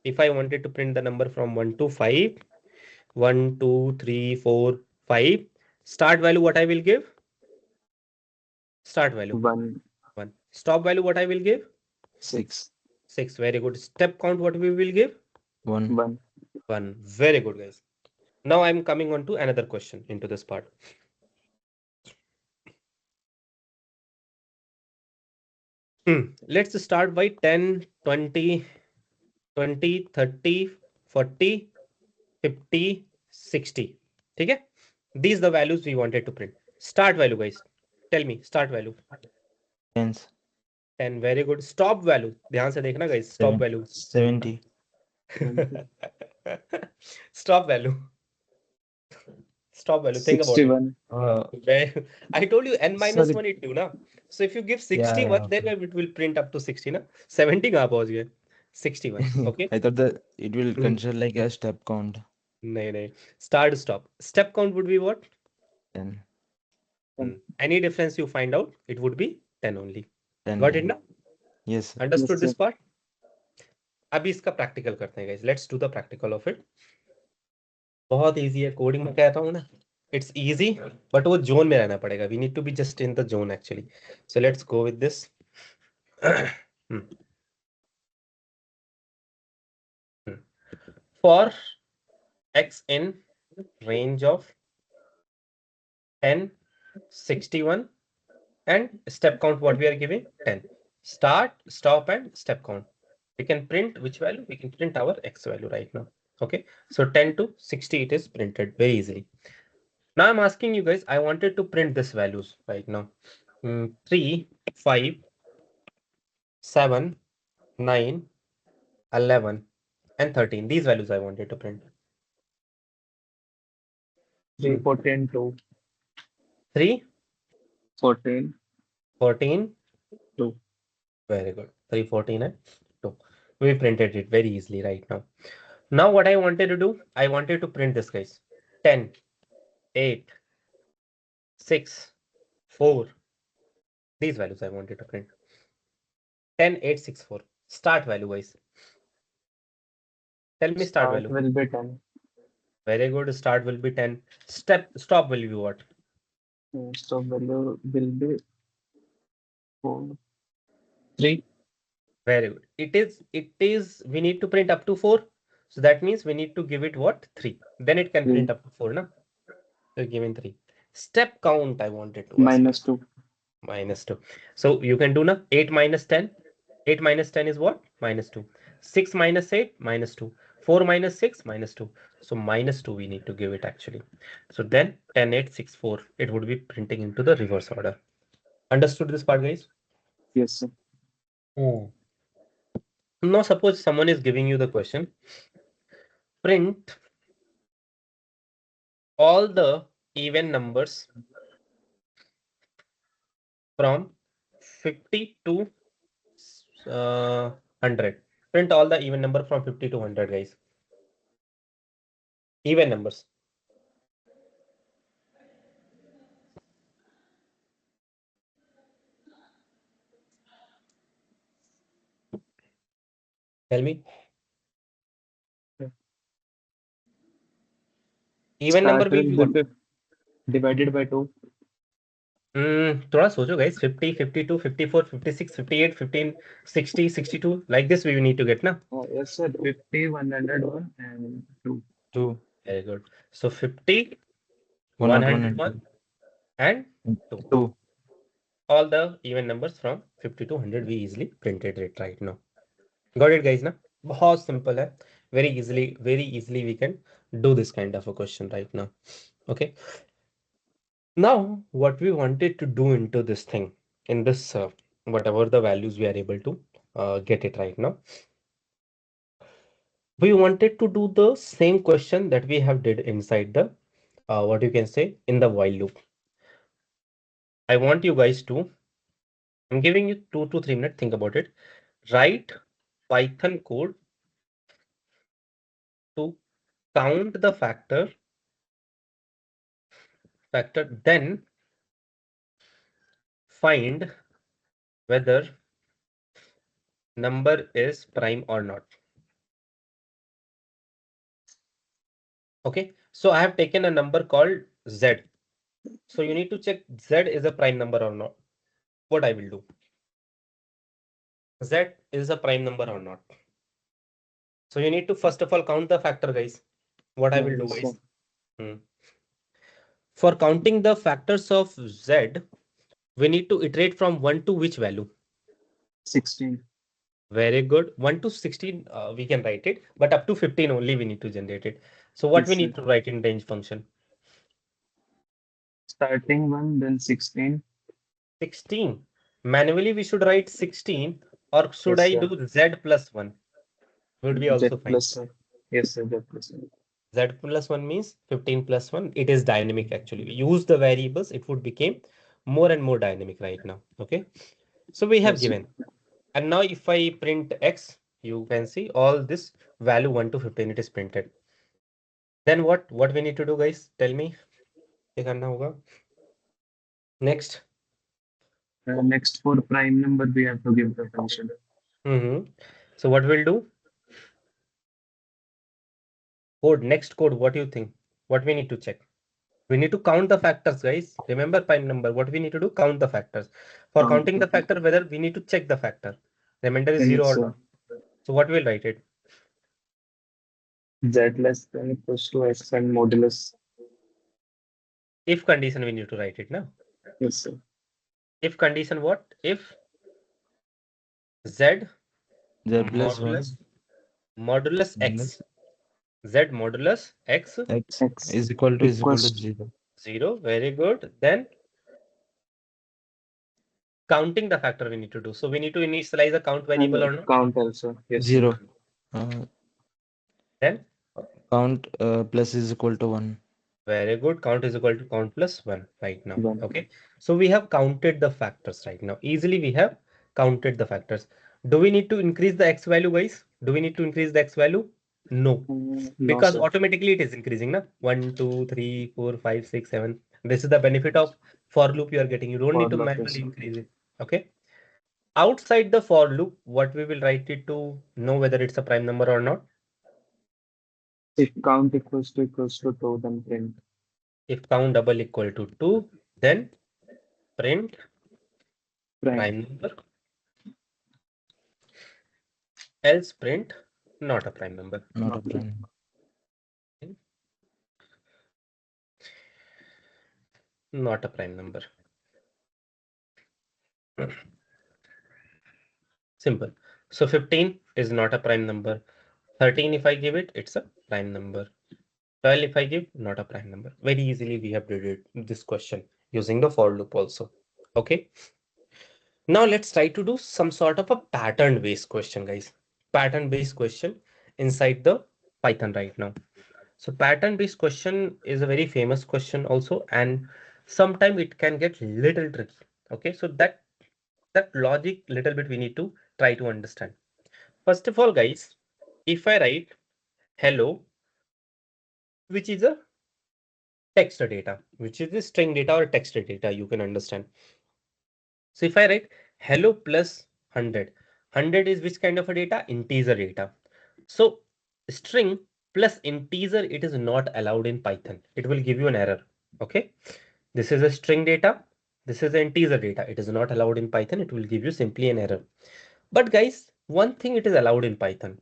if I wanted to print the number from 1 to 5, 1, 2, 3, 4, 5, start value what I will give? Start value 1, 1. Stop value what I will give? 6, 6. Very good. Step count what we will give? 1. 1. 1. Very good, guys. Now I'm coming on to another question into this part. Let's start by 10, 20, 20, 30, 40, 50, 60. Okay? These are the values we wanted to print. Start value, guys. Tell me, start value. Tens. 10. Very good. Stop value. ध्यान से देखना, guys. Stop value. 70. 20. Stop value. Stop value. Think about it. 61. I told you n minus Sorry. 1 it do na. So if you give Yeah, 61, yeah, then okay. it will print up to 60 na. 70 कहाँ पहुंच गए? 61. Okay. I thought that it will Hmm. consider like a step count. नहीं. Start stop. Step count would be what? 10. Any difference you find out, it would be 10 only. 10. Got it now? Yes, sir. Understood Yes, this sir. part? अभी इसका practical करते हैं, guys. Let's do the practical of it. बहुत easy है, coding में कहता हूँ ना. It's easy, but वो जोन में रहना पड़ेगा. We need to be just in the zone actually. So let's go with this. For x in range of 10, 61, and step count what we are giving? 10. Start, stop, and step count. We can print which value? We can print our x value right now. Okay, so 10 to 60 it is printed very easily. Now I'm asking you guys, I wanted to print this values right now. 3, 5, 7, 9, 11, and 13. These values I wanted to print. 3, 14, 2. 3, 14, 14, 2. very good. 3, 14, and 2. We printed it very easily right now. Now what I wanted to do, I wanted to print this, guys. 10, 8, 6, 4. These values I wanted to print. 10, 8, 6, 4. Start value, guys. Tell me start value. Will be 10. Very good. Start will be 10. Stop will be what? Stop value will be 4, 3. Very good. It is, we need to print up to 4. So that means we need to give it what? 3. Then it can print up to 4, na? So given 3. Step count I wanted to ask. -2. -2. So you can do na 8 minus 10. 8 minus 10 is what? -2. 6 minus 8, -2. 4 minus 6, -2. So -2 we need to give it actually. So then 10, 8, 6, 4. It would be printing into the reverse order. Understood this part, guys? Yes, sir. Now suppose someone is giving you the question. Print all the even numbers from 50 to 100. Print all the even number from 50 to 100, guys. Even numbers. Tell me. Even number Start will be what? will be divided by 2. थोड़ा सोचो guys. 50, 52, 54, 56, 58, 15, 60, 62. Like this we need to get, na? Yes, sir. 50, 101, and 2. 2. Very good. So 50, 101 and 101, and 2. 2. All the even numbers from 50 to 100 we easily printed it right now. Got it, guys? Na? बहुत simple है. Very easily we can do this kind of a question right now. Okay. Now, what we wanted to do into this thing, in this whatever the values we are able to get it right now, we wanted to do the same question that we have did inside the what you can say in the while loop. I want you guys to, I'm giving you 2 to 3 minutes, think about it. Write Python code to count the factor, then find whether number is prime or not. Okay, so I have taken a number called Z. So you need to check Z is a prime number or not. What I will do? Z is a prime number or not. So you need to first of all count the factor, guys. What I will do, guys. For counting the factors of Z, we need to iterate from 1 to which value? 16. Very good. 1 to 16, we can write it, but up to 15 only we need to generate it. So what we need to write in range function? Starting 1, then 16. 16. Manually we should write 16, or should Yes, I sir. do Z plus 1? Would be also Z fine. plus 1. Yes, sir. Z plus 1. Z plus 1 means 15 plus 1. It is dynamic actually. We use the variables, it would become more and more dynamic right now. Okay. So we have Yes, sir. given. And now if I print X, you can see all this value 1 to 15, it is printed. Then what we need to do, guys? Tell me. क्या करना होगा? Next. Next, for prime number, we have to give the function. So what we'll do? Next code, what do you think? What we need to check? We need to count the factors, guys. Remember prime number. What we need to do? Count the factors. For counting the factor, whether we need to check the factor. Remainder is 0 or not. So what we'll write it? Z less than equals to X and modulus. If condition we need to write it now. Yes, sir. If condition what? If Z plus modulus X. Z modulus X is equal to 0. 0. Very good. Then counting the factor we need to do. So we need to initialize a count variable or not? Count also. Yes. 0. Then count plus is equal to 1. Very good. Count is equal to count plus 1 right now. Okay. So we have counted the factors right now. Easily we have counted the factors. Do we need to increase the X value, guys? Do we need to increase the X value? No. Because automatically it is increasing. Na? 1, 2, 3, 4, 5, 6, 7. This is the benefit of for loop you are getting. You don't need to manually increase it. Okay. Outside the for loop, what we will write it to know whether it's a prime number or not? If count equals to 2, then print. If count double equal to 2, then print prime number. Else print not a prime number. Not a prime. Not a prime number. Simple. So 15 is not a prime number. 13 if I give it, it's a prime number. 12 if I give, not a prime number. Very easily we have did this question using the for loop also. Okay. Now let's try to do some sort of a pattern based question, guys. Pattern based question inside the Python right now. So pattern based question is a very famous question also, and sometimes it can get little tricky. Okay, so that logic little bit we need to try to understand. First of all, guys, if I write hello, which is a text data, which is the string data or text data, you can understand. So if I write hello plus 100, 100 is which kind of a data? Integer data. So string plus integer, it is not allowed in Python. It will give you an error. Okay. This is a string data. This is an integer data. It is not allowed in Python. It will give you simply an error. But guys, one thing it is allowed in Python.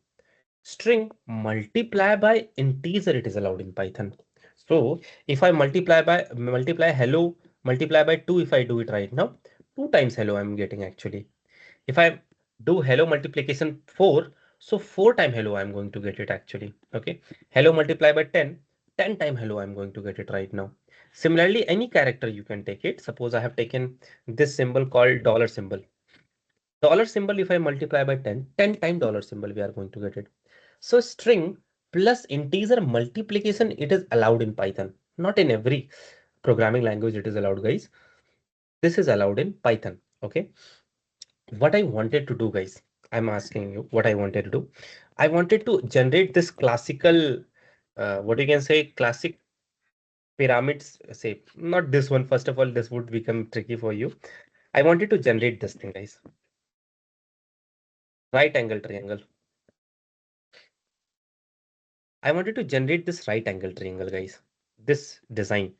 String multiply by integer, it is allowed in Python. So if I multiply hello, multiply by 2, if I do it right now, 2 times hello I'm getting actually. If I do hello multiplication 4, so 4 times hello I'm going to get it actually. Okay. Hello multiply by 10, 10 times hello I'm going to get it right now. Similarly, any character you can take it. Suppose I have taken this symbol called dollar symbol. Dollar symbol, if I multiply by 10, 10 times dollar symbol, we are going to get it. So string plus integer multiplication, it is allowed in Python. Not in every programming language it is allowed, guys. This is allowed in Python. Okay. What I wanted to do, guys, I'm asking you what I wanted to do. I wanted to generate this classical, what you can say, classic pyramids. Say, not this one. First of all, this would become tricky for you. I wanted to generate this thing, guys. Right angle triangle. I wanted to generate this right angle triangle, guys. This design,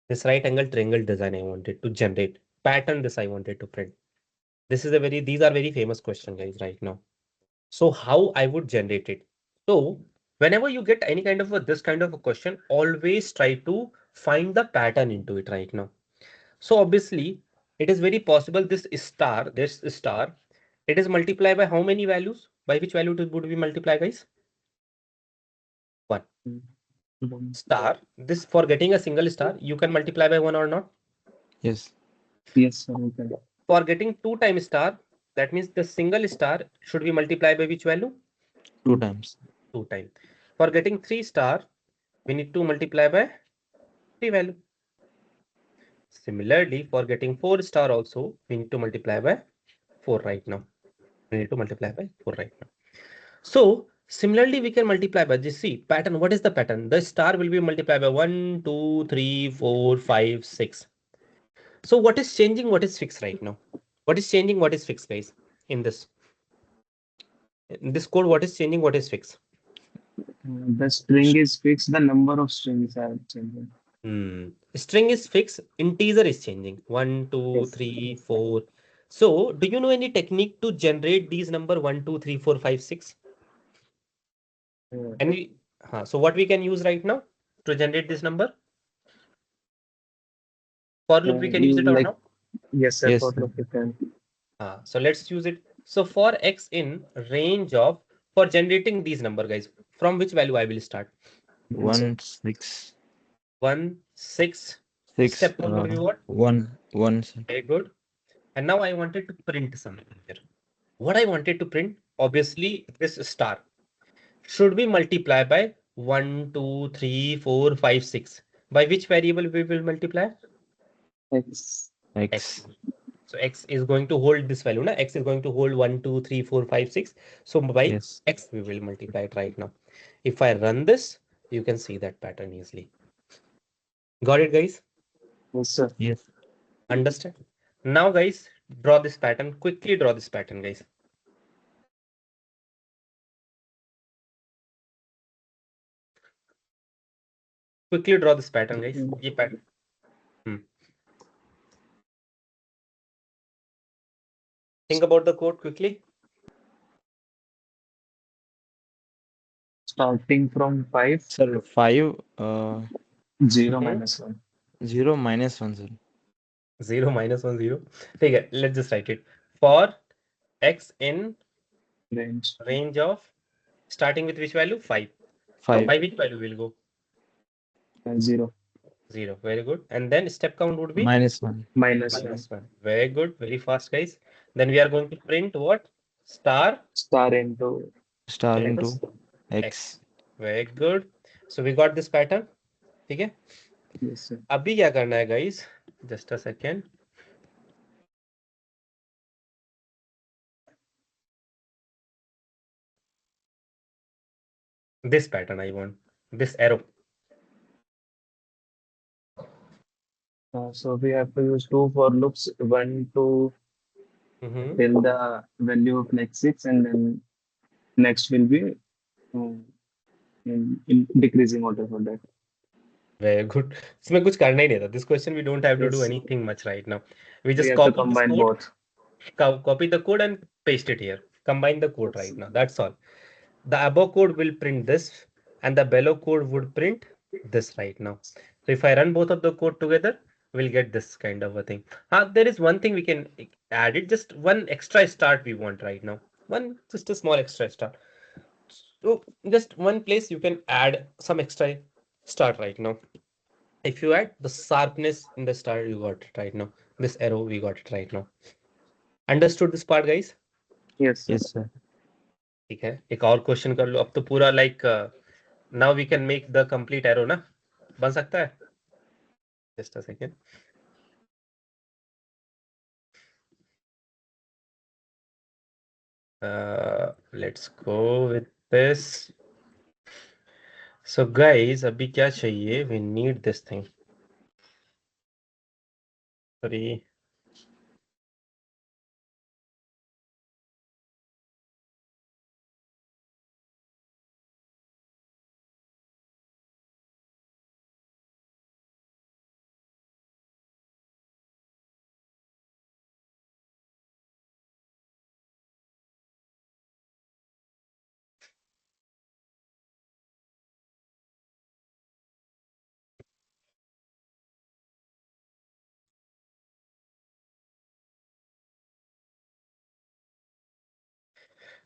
this right angle triangle design I wanted to generate. Pattern this I wanted to print. This is a very, these are very famous question, guys, right now. So how I would generate it? So whenever you get any kind of this kind of a question, always try to find the pattern into it right now. So obviously it is very possible this star, it is multiplied by how many values? By which value would we multiply, guys? 1. Star, this for getting a single star, you can multiply by 1 or not? Yes. Yes, sir. Okay. For getting 2 times star, that means the single star should be multiplied by which value? 2 times. 2 times. For getting 3 star, we need to multiply by 3 value. Similarly, for getting 4 star also, we need to multiply by 4 right now. We need to multiply by 4 right now. So similarly, we can multiply by this. See, pattern. What is the pattern? The star will be multiplied by 1, 2, 3, 4, 5, 6. So what is changing? What is fixed right now? What is changing? What is fixed, guys? In this code, what is changing? What is fixed? The string is fixed. The number of strings are changing. String is fixed. Integer is changing. 1, 2, Yes. 3, 4. So do you know any technique to generate these number 1, 2, 3, 4, 5, 6? Any? So what we can use right now to generate this number? For loop we can use it or Like, not? yes, sir. Yes, For sir. loop you can. So let's use it. So for x in range of, for generating these number, guys, from which value I will start? 1, 6, 1, 6. 6, Step 1 would be what? 1, 1, sir. Very good. And now I wanted to print something here. What I wanted to print, obviously, this star should be multiplied by 1, 2, 3, 4, 5, 6. By which variable we will multiply? X. X. So x is going to hold this value. Na? X is going to hold 1, 2, 3, 4, 5, 6. So by Yes. x we will multiply it right now. If I run this, you can see that pattern easily. Got it, guys? Yes, sir. Yes. Understand? Now, guys, draw this pattern. Quickly draw this pattern, guys. Quickly draw this pattern, guys. ये pattern. Think about the code quickly. Starting from 5. Sir, 5, 0 minus 1. 0 minus 1, sir. 0 minus 1, 0. Okay, let's just write it. For x in range of starting with which value? 5. 5. By which value will go? 0. 0. Very good. And then step count would be? Minus 1. Minus 1. Minus 1. Very good. Very fast, guys. Then we are going to print what? Star Star into Star into into X. Very good. So we got this pattern. ठीक है? yes, sir. अभी क्या करना है, guys? Just a second. This pattern I want. This arrow. So we have to use 2 for loops, 1 to till the value of like 6, and then next will be in decreasing order for that. Very good. इसमें कुछ करना ही नहीं था. This question we don't have to do Yes. anything much right now. We We just have to copy this combine code, both. copy the code and paste it here. Combine the code right now. That's all. The above code will print this, and the below code would print this right now. So if I run both of the code together, we'll get this kind of a thing. There is one thing we can add it. Just one extra start we want right now. Just a small extra start. So just one place you can add some extra start right now. If you add the sharpness in the star, you got it right now. This arrow, we got it right now. Understood this part, guys? Yes, sir. Yes, sir. ठीक है, एक और question कर लो. अब तो पूरा like now we can make the complete arrow ना, बन सकता है. Just a second. Let's go with this. So guys, अभी क्या चाहिए? We need this thing. Sorry.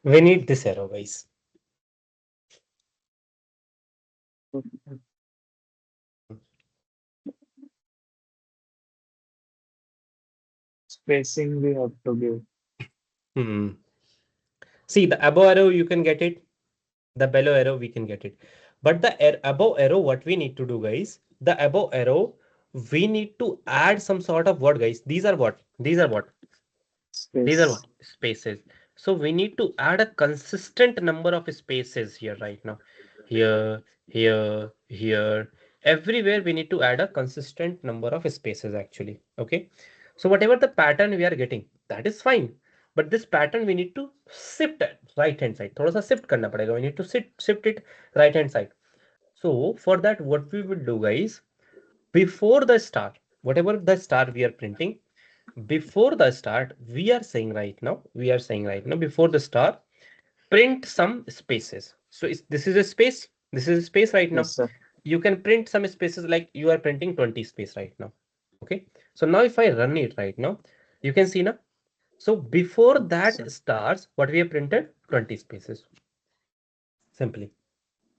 We need this arrow, guys. Spacing we have to give. See, the above arrow, you can get it. The below arrow, we can get it. But the above arrow, what we need to do, guys, the above arrow, we need to add some sort of what, guys? These are what? These are what? These are Space. what? Spaces. So we need to add a consistent number of spaces here right now. Here, here. Everywhere we need to add a consistent number of spaces actually. Okay. So whatever the pattern we are getting, that is fine. But this pattern we need to shift it right hand side. थोड़ा सा shift करना पड़ेगा. We need to shift it right hand side. So for that, what we will do, guys, before the star, whatever the star we are printing, before the start, we are saying right now, before the star, print some spaces. So this is a space. This is a space right now. Yes, sir. You can print some spaces like you are printing 20 space right now. Okay. So now if I run it right now, you can see now. So before that starts, what we have printed 20 spaces. Simply.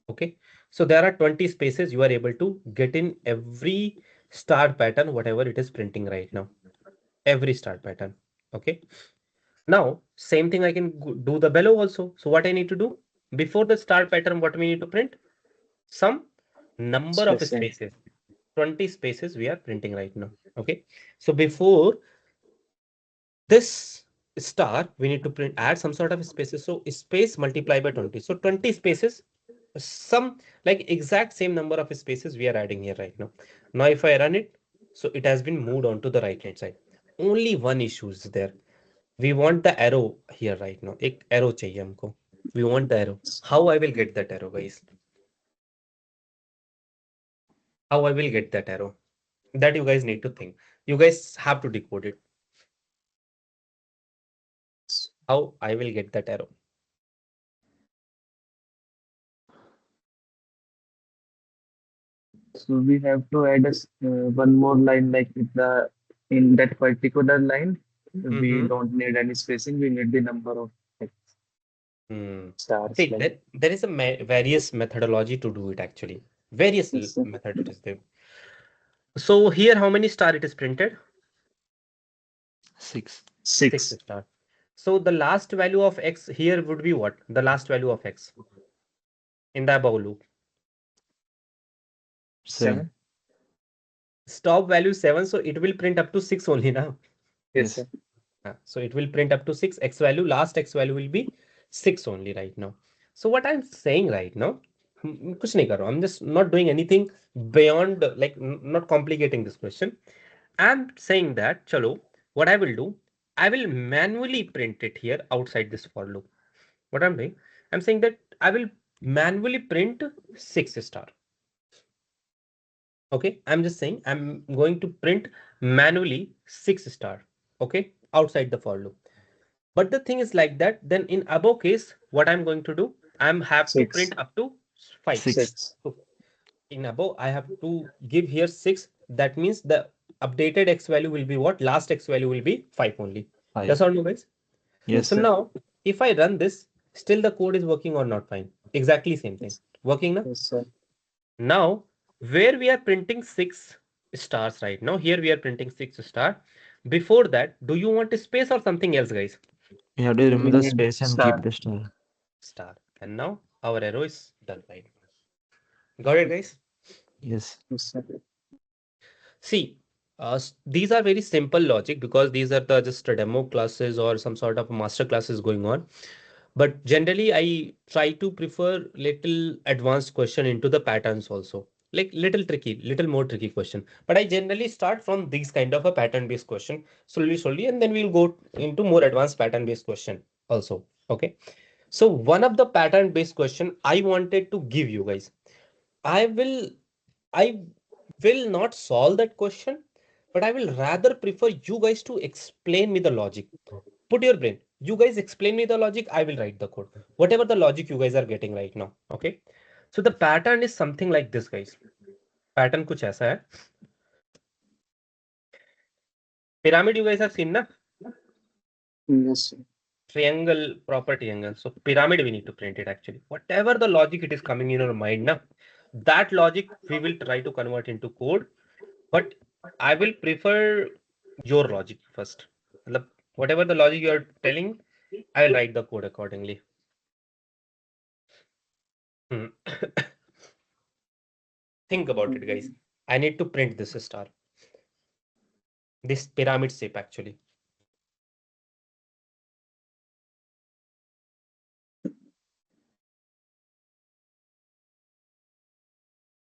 Okay. So there are 20 spaces you are able to get in every star pattern, whatever it is printing right now. Every star pattern. Okay. Now, same thing I can do the below also. So what I need to do? Before the start pattern, what we need to print? Some number of Spacing. spaces. 20 spaces we are printing right now. Okay. So before this star, we need to print, add some sort of spaces. So space multiplied by 20. So 20 spaces, some like exact same number of spaces we are adding here right now. Now if I run it, so it has been moved on to the right hand side. Only one issue is there. We want the arrow here right now. एक arrow चाहिए हमको. We want the arrow. How I will get that arrow, guys? How I will get that arrow? That you guys need to think. You guys have to decode it. How I will get that arrow? So we have to add one more line, like in that particular line, we don't need any spacing. We need the number of like, stars. See, Like there is a various methodology to do it actually. Various this, method it is there. So here, how many star it is printed? 6. 6 6. star. So the last value of x here would be what? The last value of x in the above loop. 7. Stop value 7, so it will print up to 6 only now. Yes, sir. So it will print up to 6. X value, last x value will be 6 only right now. So what I'm saying right now, कुछ नहीं कर रहा हूँ. I'm just not doing anything beyond, like not complicating this question. I'm saying that, chalo, what I will do, I will manually print it here outside this for loop. What I'm doing, I'm saying that I will manually print 6 star. Okay, I'm just saying I'm going to print manually 6 star. Okay, outside the for loop. But the thing is like that, then in above case, what I'm going to do, I'm have to 6. print up to 5. 6. So in above, I have to give here 6. That means the updated x value will be what? Last x value will be 5 only. 5. Yes or no, guys? Yes, So sir. now, if I run this, still the code is working or not fine. Exactly same thing. Working now? Yes, sir. Now, where we are printing 6 stars right now, here we are printing 6 star. Before that, do you want a space or something else, guys? We have to remove We the need space and star. keep the star. Star. And now our arrow is done right. Got it, guys? Yes. Yes, sir. See, these are very simple logic because these are the just demo classes or some sort of master classes going on. But generally, I try to prefer little advanced question into the patterns also. Like little tricky, little more tricky question. But I generally start from these kind of a pattern-based question slowly, and then we'll go into more advanced pattern-based question also. Okay. So one of the pattern-based question I wanted to give you guys. I will I will not solve that question, but I will rather prefer you guys to explain me the logic. Put your brain. You guys explain me the logic. I will write the code. Whatever the logic you guys are getting right now. Okay. So the pattern is something like this, guys. Pattern कुछ ऐसा है. Pyramid you guys have seen, na? Yes, sir. Triangle, proper triangle. So pyramid we need to print it actually. Whatever the logic it is coming in your mind, na, that logic we will try to convert into code. But I will prefer your logic first. मतलब whatever the logic you are telling, I will write the code accordingly. Think about it, guys. I need to print this star. This pyramid shape actually.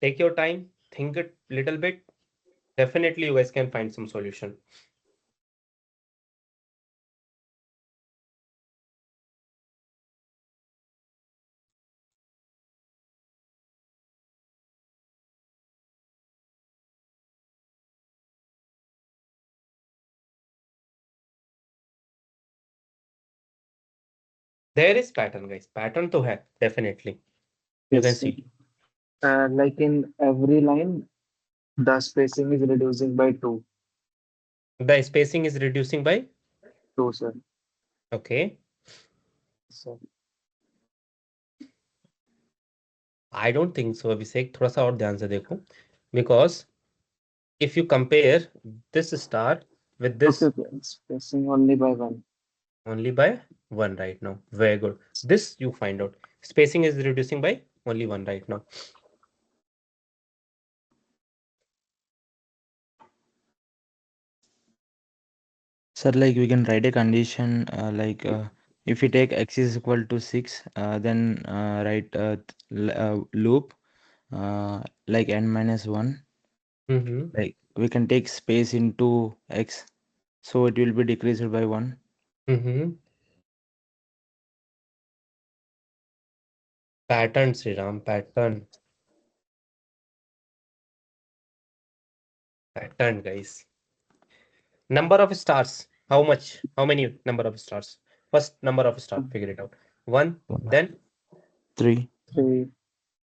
Take your time, think it little bit. Definitely you guys can find some solution. There is pattern, guys. Pattern to hai, definitely. You can Yes, sir. see. Like in every line, the spacing is reducing by 2. The spacing is reducing by, 2, sir. okay. So, I don't think so, Abhishek. थोड़ा सा और ध्यान से देखो. Because if you compare this star with okay, this, okay. Spacing only by 1. only by 1 right now. Very good. This you find out. Spacing is reducing by only 1 right now. Sir, like we can write a condition if we take x is equal to 6, then write loop like n minus 1. Mm-hmm. Like we can take space into x, so it will be decreased by 1. Mm-hmm. Pattern, Sriram, pattern. Pattern, guys. Number of stars. How much? How many number of stars? First number of stars. Figure it out. 1, then 3, 3,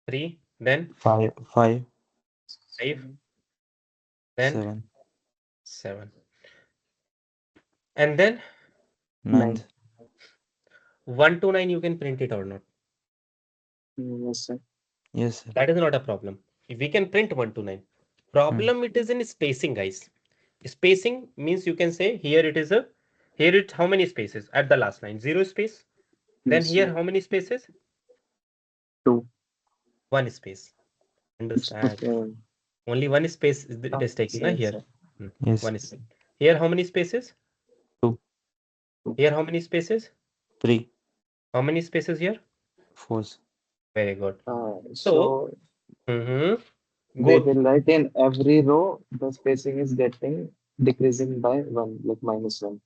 3, then 5, 5, 5, then 7, 7. And then 9. 9. 1 to 9 you can print it or not. Yes, sir. Yes, sir. That is not a problem. If we can print 1 to 9. Problem it is in spacing, guys. Spacing means you can say here it is a, here it how many spaces at the last line? 0 space. Then Yes, here sir. how many spaces? 2. 1 space. Understand? Okay. Only 1 space it is taking na Yes, here. sir. Yes. 1 space. Here how many spaces? 2, Here how many spaces? 3, How many spaces here? 4. Very good. So, So mhm, we go. will write in every row, the spacing is getting decreasing by 1, like minus 1.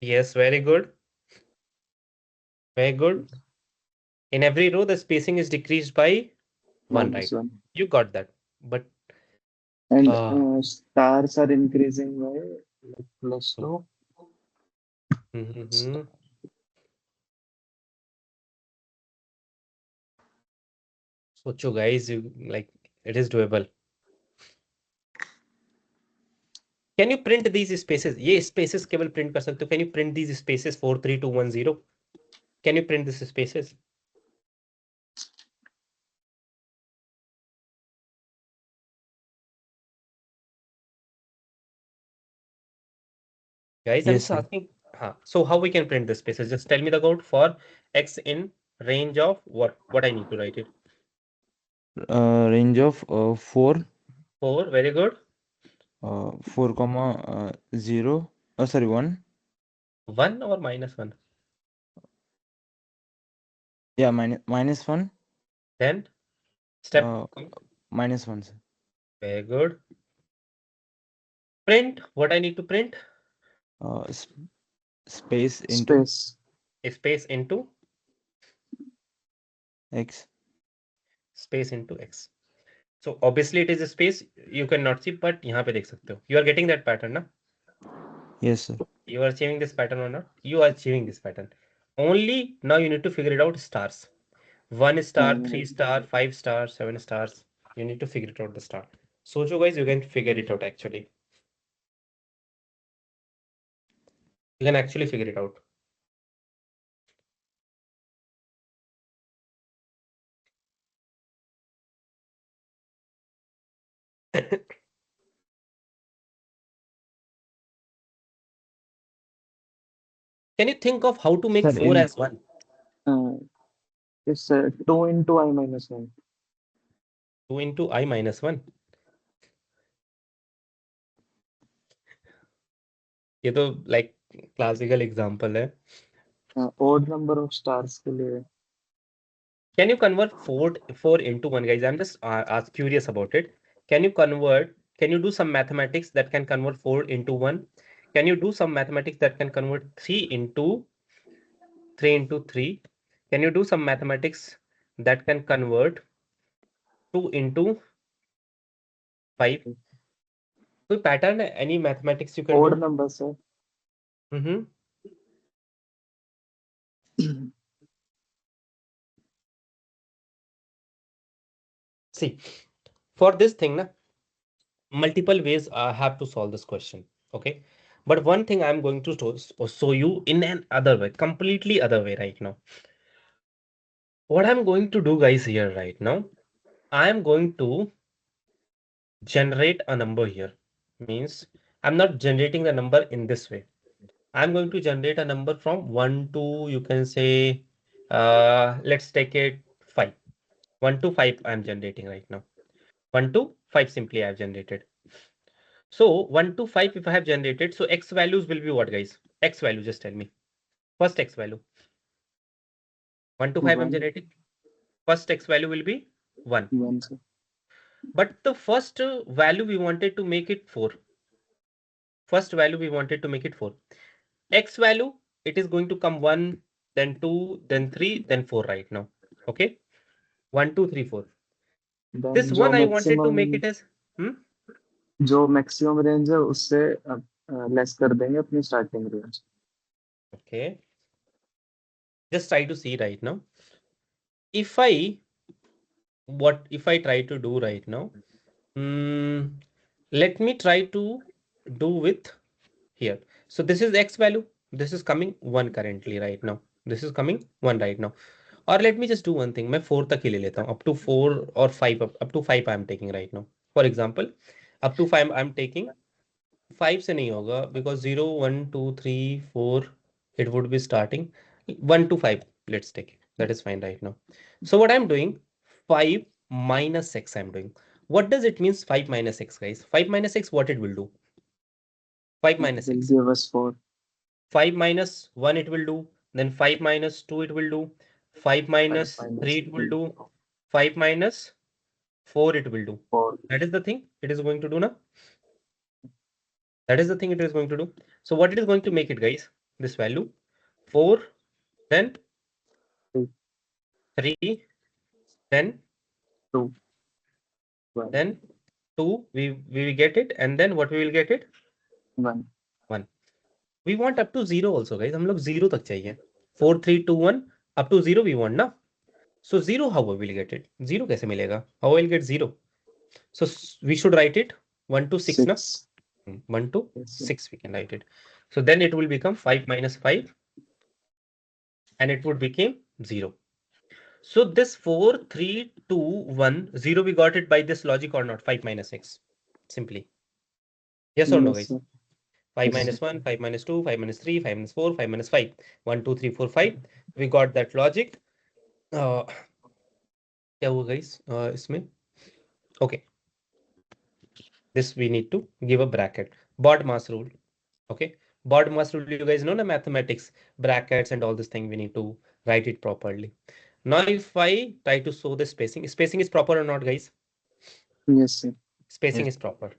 Yes, very good. Very good. In every row, the spacing is decreased by 1, Minus right? 1. You got that. But And uh, stars are increasing by like plus 2. mhm. सोचो guys, you like it is doable. Can you print these spaces? ये spaces केवल print कर सकते हो. Can you print these spaces 4, 3, 2, 1, 0? Can you print these spaces? Guys, I'm Yes, just sir. asking. So how we can print the spaces? Just tell me the code for x in range of what? What I need to write it. Range of 4, 4, very good. 4 comma 0. Sorry, 1. 1 or minus 1? Yeah, minus 1. Then step -1, sir. very good. Print what I need to print. Space into Space. Space into x. x. So obviously it is a space you cannot see, but यहाँ पे देख सकते हो. You are getting that pattern, ना? Yes, sir. You are achieving this pattern or not? You are achieving this pattern. Only now you need to figure it out stars. 1 star, 3 star, 5 star, 7 stars. You need to figure it out the star. So guys, you can figure it out actually. You can actually figure it out. Can you think of how to make Sir, 4 as 1? It's 2 into I minus 1. 2 into I minus 1. ये तो like classical example है. Odd number of stars के लिए. Can you convert 4 into 1, guys? I'm just curious about it. Can you do some mathematics that can convert 4 into 1? Can you do some mathematics that can convert 3 into 3? Can you do some mathematics that can convert 2 into 5? कोई pattern है? Any mathematics you can do? Odd number, sir. See, for this thing, na, multiple ways I have to solve this question. Okay, but one thing I'm going to show you in an other way, completely other way right now. What I'm going to do, guys, here right now, I'm going to generate a number here. Means I'm not generating the number in this way. I'm going to generate a number from 1 to, you can say, let's take it 5. 1 to 5 I'm generating right now. 1 to 5 simply I've generated. So 1 to 5 if I have generated, so x values will be what, guys? X value, just tell me. First x value. 1 to 5 I'm generating. First x value will be 1. 1, sir. But the first value we wanted to make it 4. First value we wanted to make it 4. X value, it is going to come 1, then 2, then 3, then 4 right now. Okay? 1, 2, 3, 4. Then This जो one I wanted to make maximum it as जो maximum range है उससे less कर देंगे अपनी starting range. Okay. Just try to see right now. If I try to do right now, let me try to do with here. So this is x value. This is coming 1 currently right now. This is coming 1 right now. Or let me just do one thing. मैं 4 तक ही ले लेता हूँ. Up to 4 or 5. Up to 5 I am taking right now. For example, up to 5 I am taking. 5 से नहीं होगा because 0, 1, 2, 3, 4 it would be starting 1 to 5. Let's take it. That is fine right now. So what I'm doing, 5 minus x I'm doing. What does it means 5 minus x, guys? 5 minus x, what it will do? 5 minus Will x. give us 4. 5 minus 1 it will do. Then 5 minus 2 it will do. 5 minus 3 it will do. 5 minus 4 it will do. 4. That is the thing it is going to do now. That is the thing it is going to do. So what it is going to make it, guys? This value 4, then 3, then 2. then 2. We will get it, and then what we will get it? 1. 1. We want up to 0 also, guys. हम लोग 0 तक चाहिए. 4, 3, 2, 1 up to 0 we want ना. So 0 how we will get it? 0 कैसे मिलेगा? How I will get 0? So we should write it 1 to 6 ना. 1 to 6 we can write it. So then it will become 5 minus 5 and it would become 0. So this 4, 3, 2, 1, 0 we got it by this logic or not? 5 minus x. Simply. Yes or no, guys? 5 minus 1, 5 minus 2, 5 minus 3, 5 minus 4, 5 minus 5. 1, 2, 3, 4, 5. We got that logic. क्या हुआ guys? इसमें? Okay. This we need to give a bracket. BOD-MAS rule. Okay. BOD-MAS rule, you guys know na mathematics, brackets and all this thing, we need to write it properly. Now if I try to show the spacing is proper or not, guys? Yes, sir. Spacing Yes. is proper.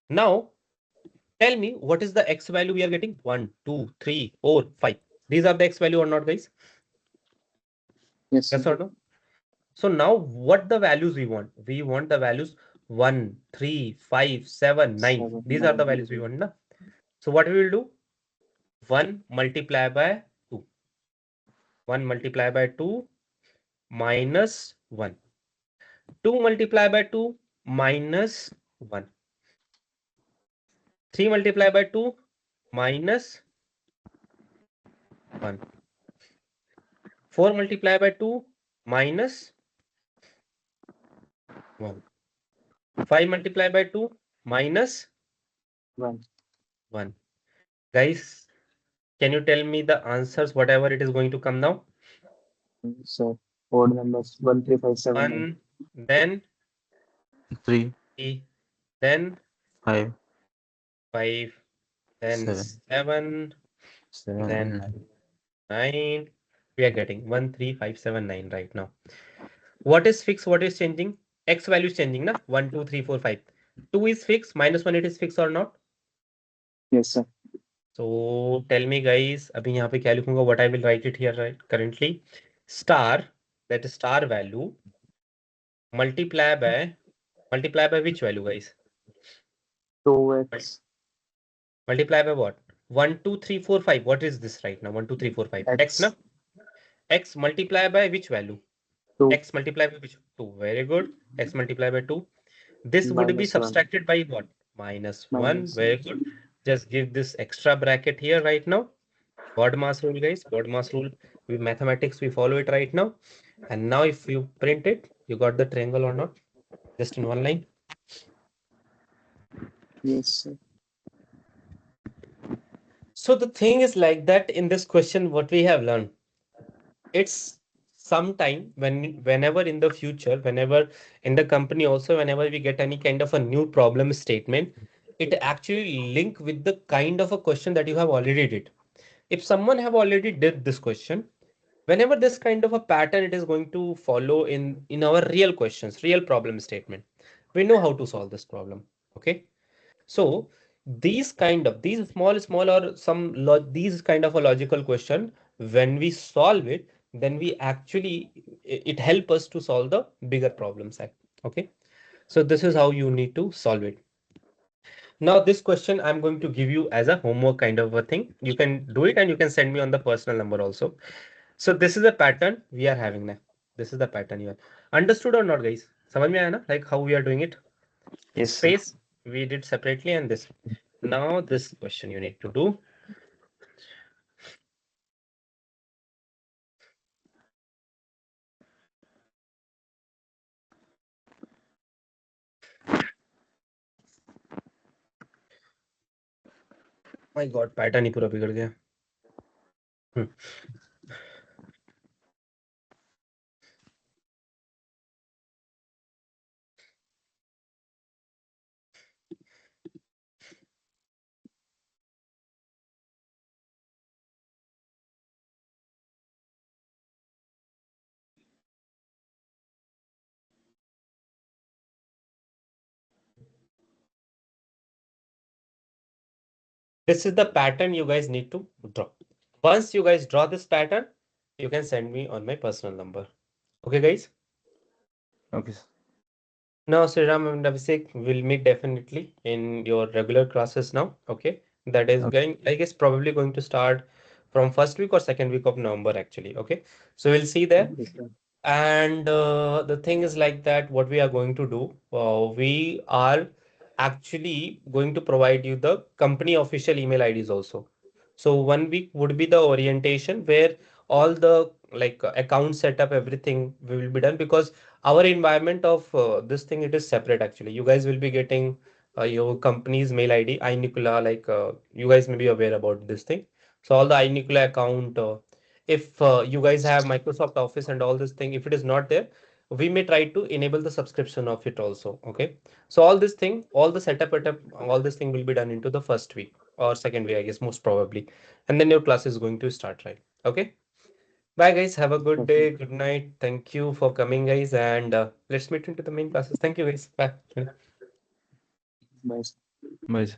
Now tell me what is the x value we are getting? 1, 2, 3, 4, 5. These are the x value or not, guys? Yes, Yes sir. or no? So now what the values we want? We want the values 1, 3, 5, 7, 9. 7, These are the 9. values we want, na? So what we will do? 1 multiply by 2. 1 multiply by 2 minus 1. 2 multiply by 2 minus 1. 3 multiply by 2 minus 1. 4 multiply by 2 minus 1. 5 multiply by 2 minus 1. 1. Guys, can you tell me the answers, whatever it is going to come now? So odd numbers 1, 3, 5, 7, 9. 1, then 3, 3, then 5, 5, then 7, 7, 7, then and 9. 9. We are getting 1, 3, 5, 7, 9 right now. What is fixed? What is changing? X value is changing, na? 1, 2, 3, 4, 5. 2 is fixed, minus 1 it is fixed or not? Yes, sir. So tell me guys, अभी यहाँ पे क्या लिखूंगा? What I will write it here right currently. Star, that is star value, multiply by which value, guys? 2x Multiply by what? 1, 2, 3, 4, 5. What is this right now? 1, 2, 3, 4, 5. X, na? x X multiply by which value? 2 X multiply by which? 2. Very good. X multiply by 2. This would be minus 1 subtracted by what? Minus 1. minus Very good. Just give this extra bracket here right now. BODMAS rule, guys. BODMAS rule. We mathematics, we follow it right now. And now if you print it, you got the triangle or not? Just in one line. yes, sir. So the thing is like that in this question, what we have learned, it's sometime whenever in the future, whenever in the company also, whenever we get any kind of a new problem statement, it actually link with the kind of a question that you have already did. If someone have already did this question, whenever this kind of a pattern it is going to follow in our real questions, real problem statement, we know how to solve this problem. Okay, so these small or these kind of a logical question, when we solve it, then we actually it help us to solve the bigger problems. Okay, so this is how you need to solve it. Now this question I'm going to give you as a homework kind of a thing. You can do it and you can send me on the personal number also. So this is the pattern we are having now. This is the pattern you have understood or not, guys? समझ में आया ना? Like how we are doing it. Yes, sir. Space we did separately and this. Now this question you need to do. My God, pattern ही पूरा बिगड़ गया. This is the pattern you guys need to draw. Once you guys draw this pattern, you can send me on my personal number. Okay, guys? Okay, sir. Now, Sriram and Abhishek will meet definitely in your regular classes now. Okay. That is Okay. going, I guess, probably going to start from first week or second week of November, actually. Okay. So we'll see there. Yes, sir. And the thing is like that, what we are going to do, we are actually going to provide you the company official email IDs also. So 1 week would be the orientation where all the like account setup, everything will be done because our environment of this thing, it is separate actually. You guys will be getting your company's mail ID, iNicola, like you guys may be aware about this thing. So all the iNicola account, if you guys have Microsoft Office and all this thing, if it is not there, we may try to enable the subscription of it also. Okay. So all this thing, all the setup, all this thing will be done into the first week or second week, I guess, most probably. And then your class is going to start, right? Okay. Bye, guys. Have a good Okay. day. Good night. Thank you for coming, guys. And let's meet into the main classes. Thank you, guys. Bye. Bye. Bye.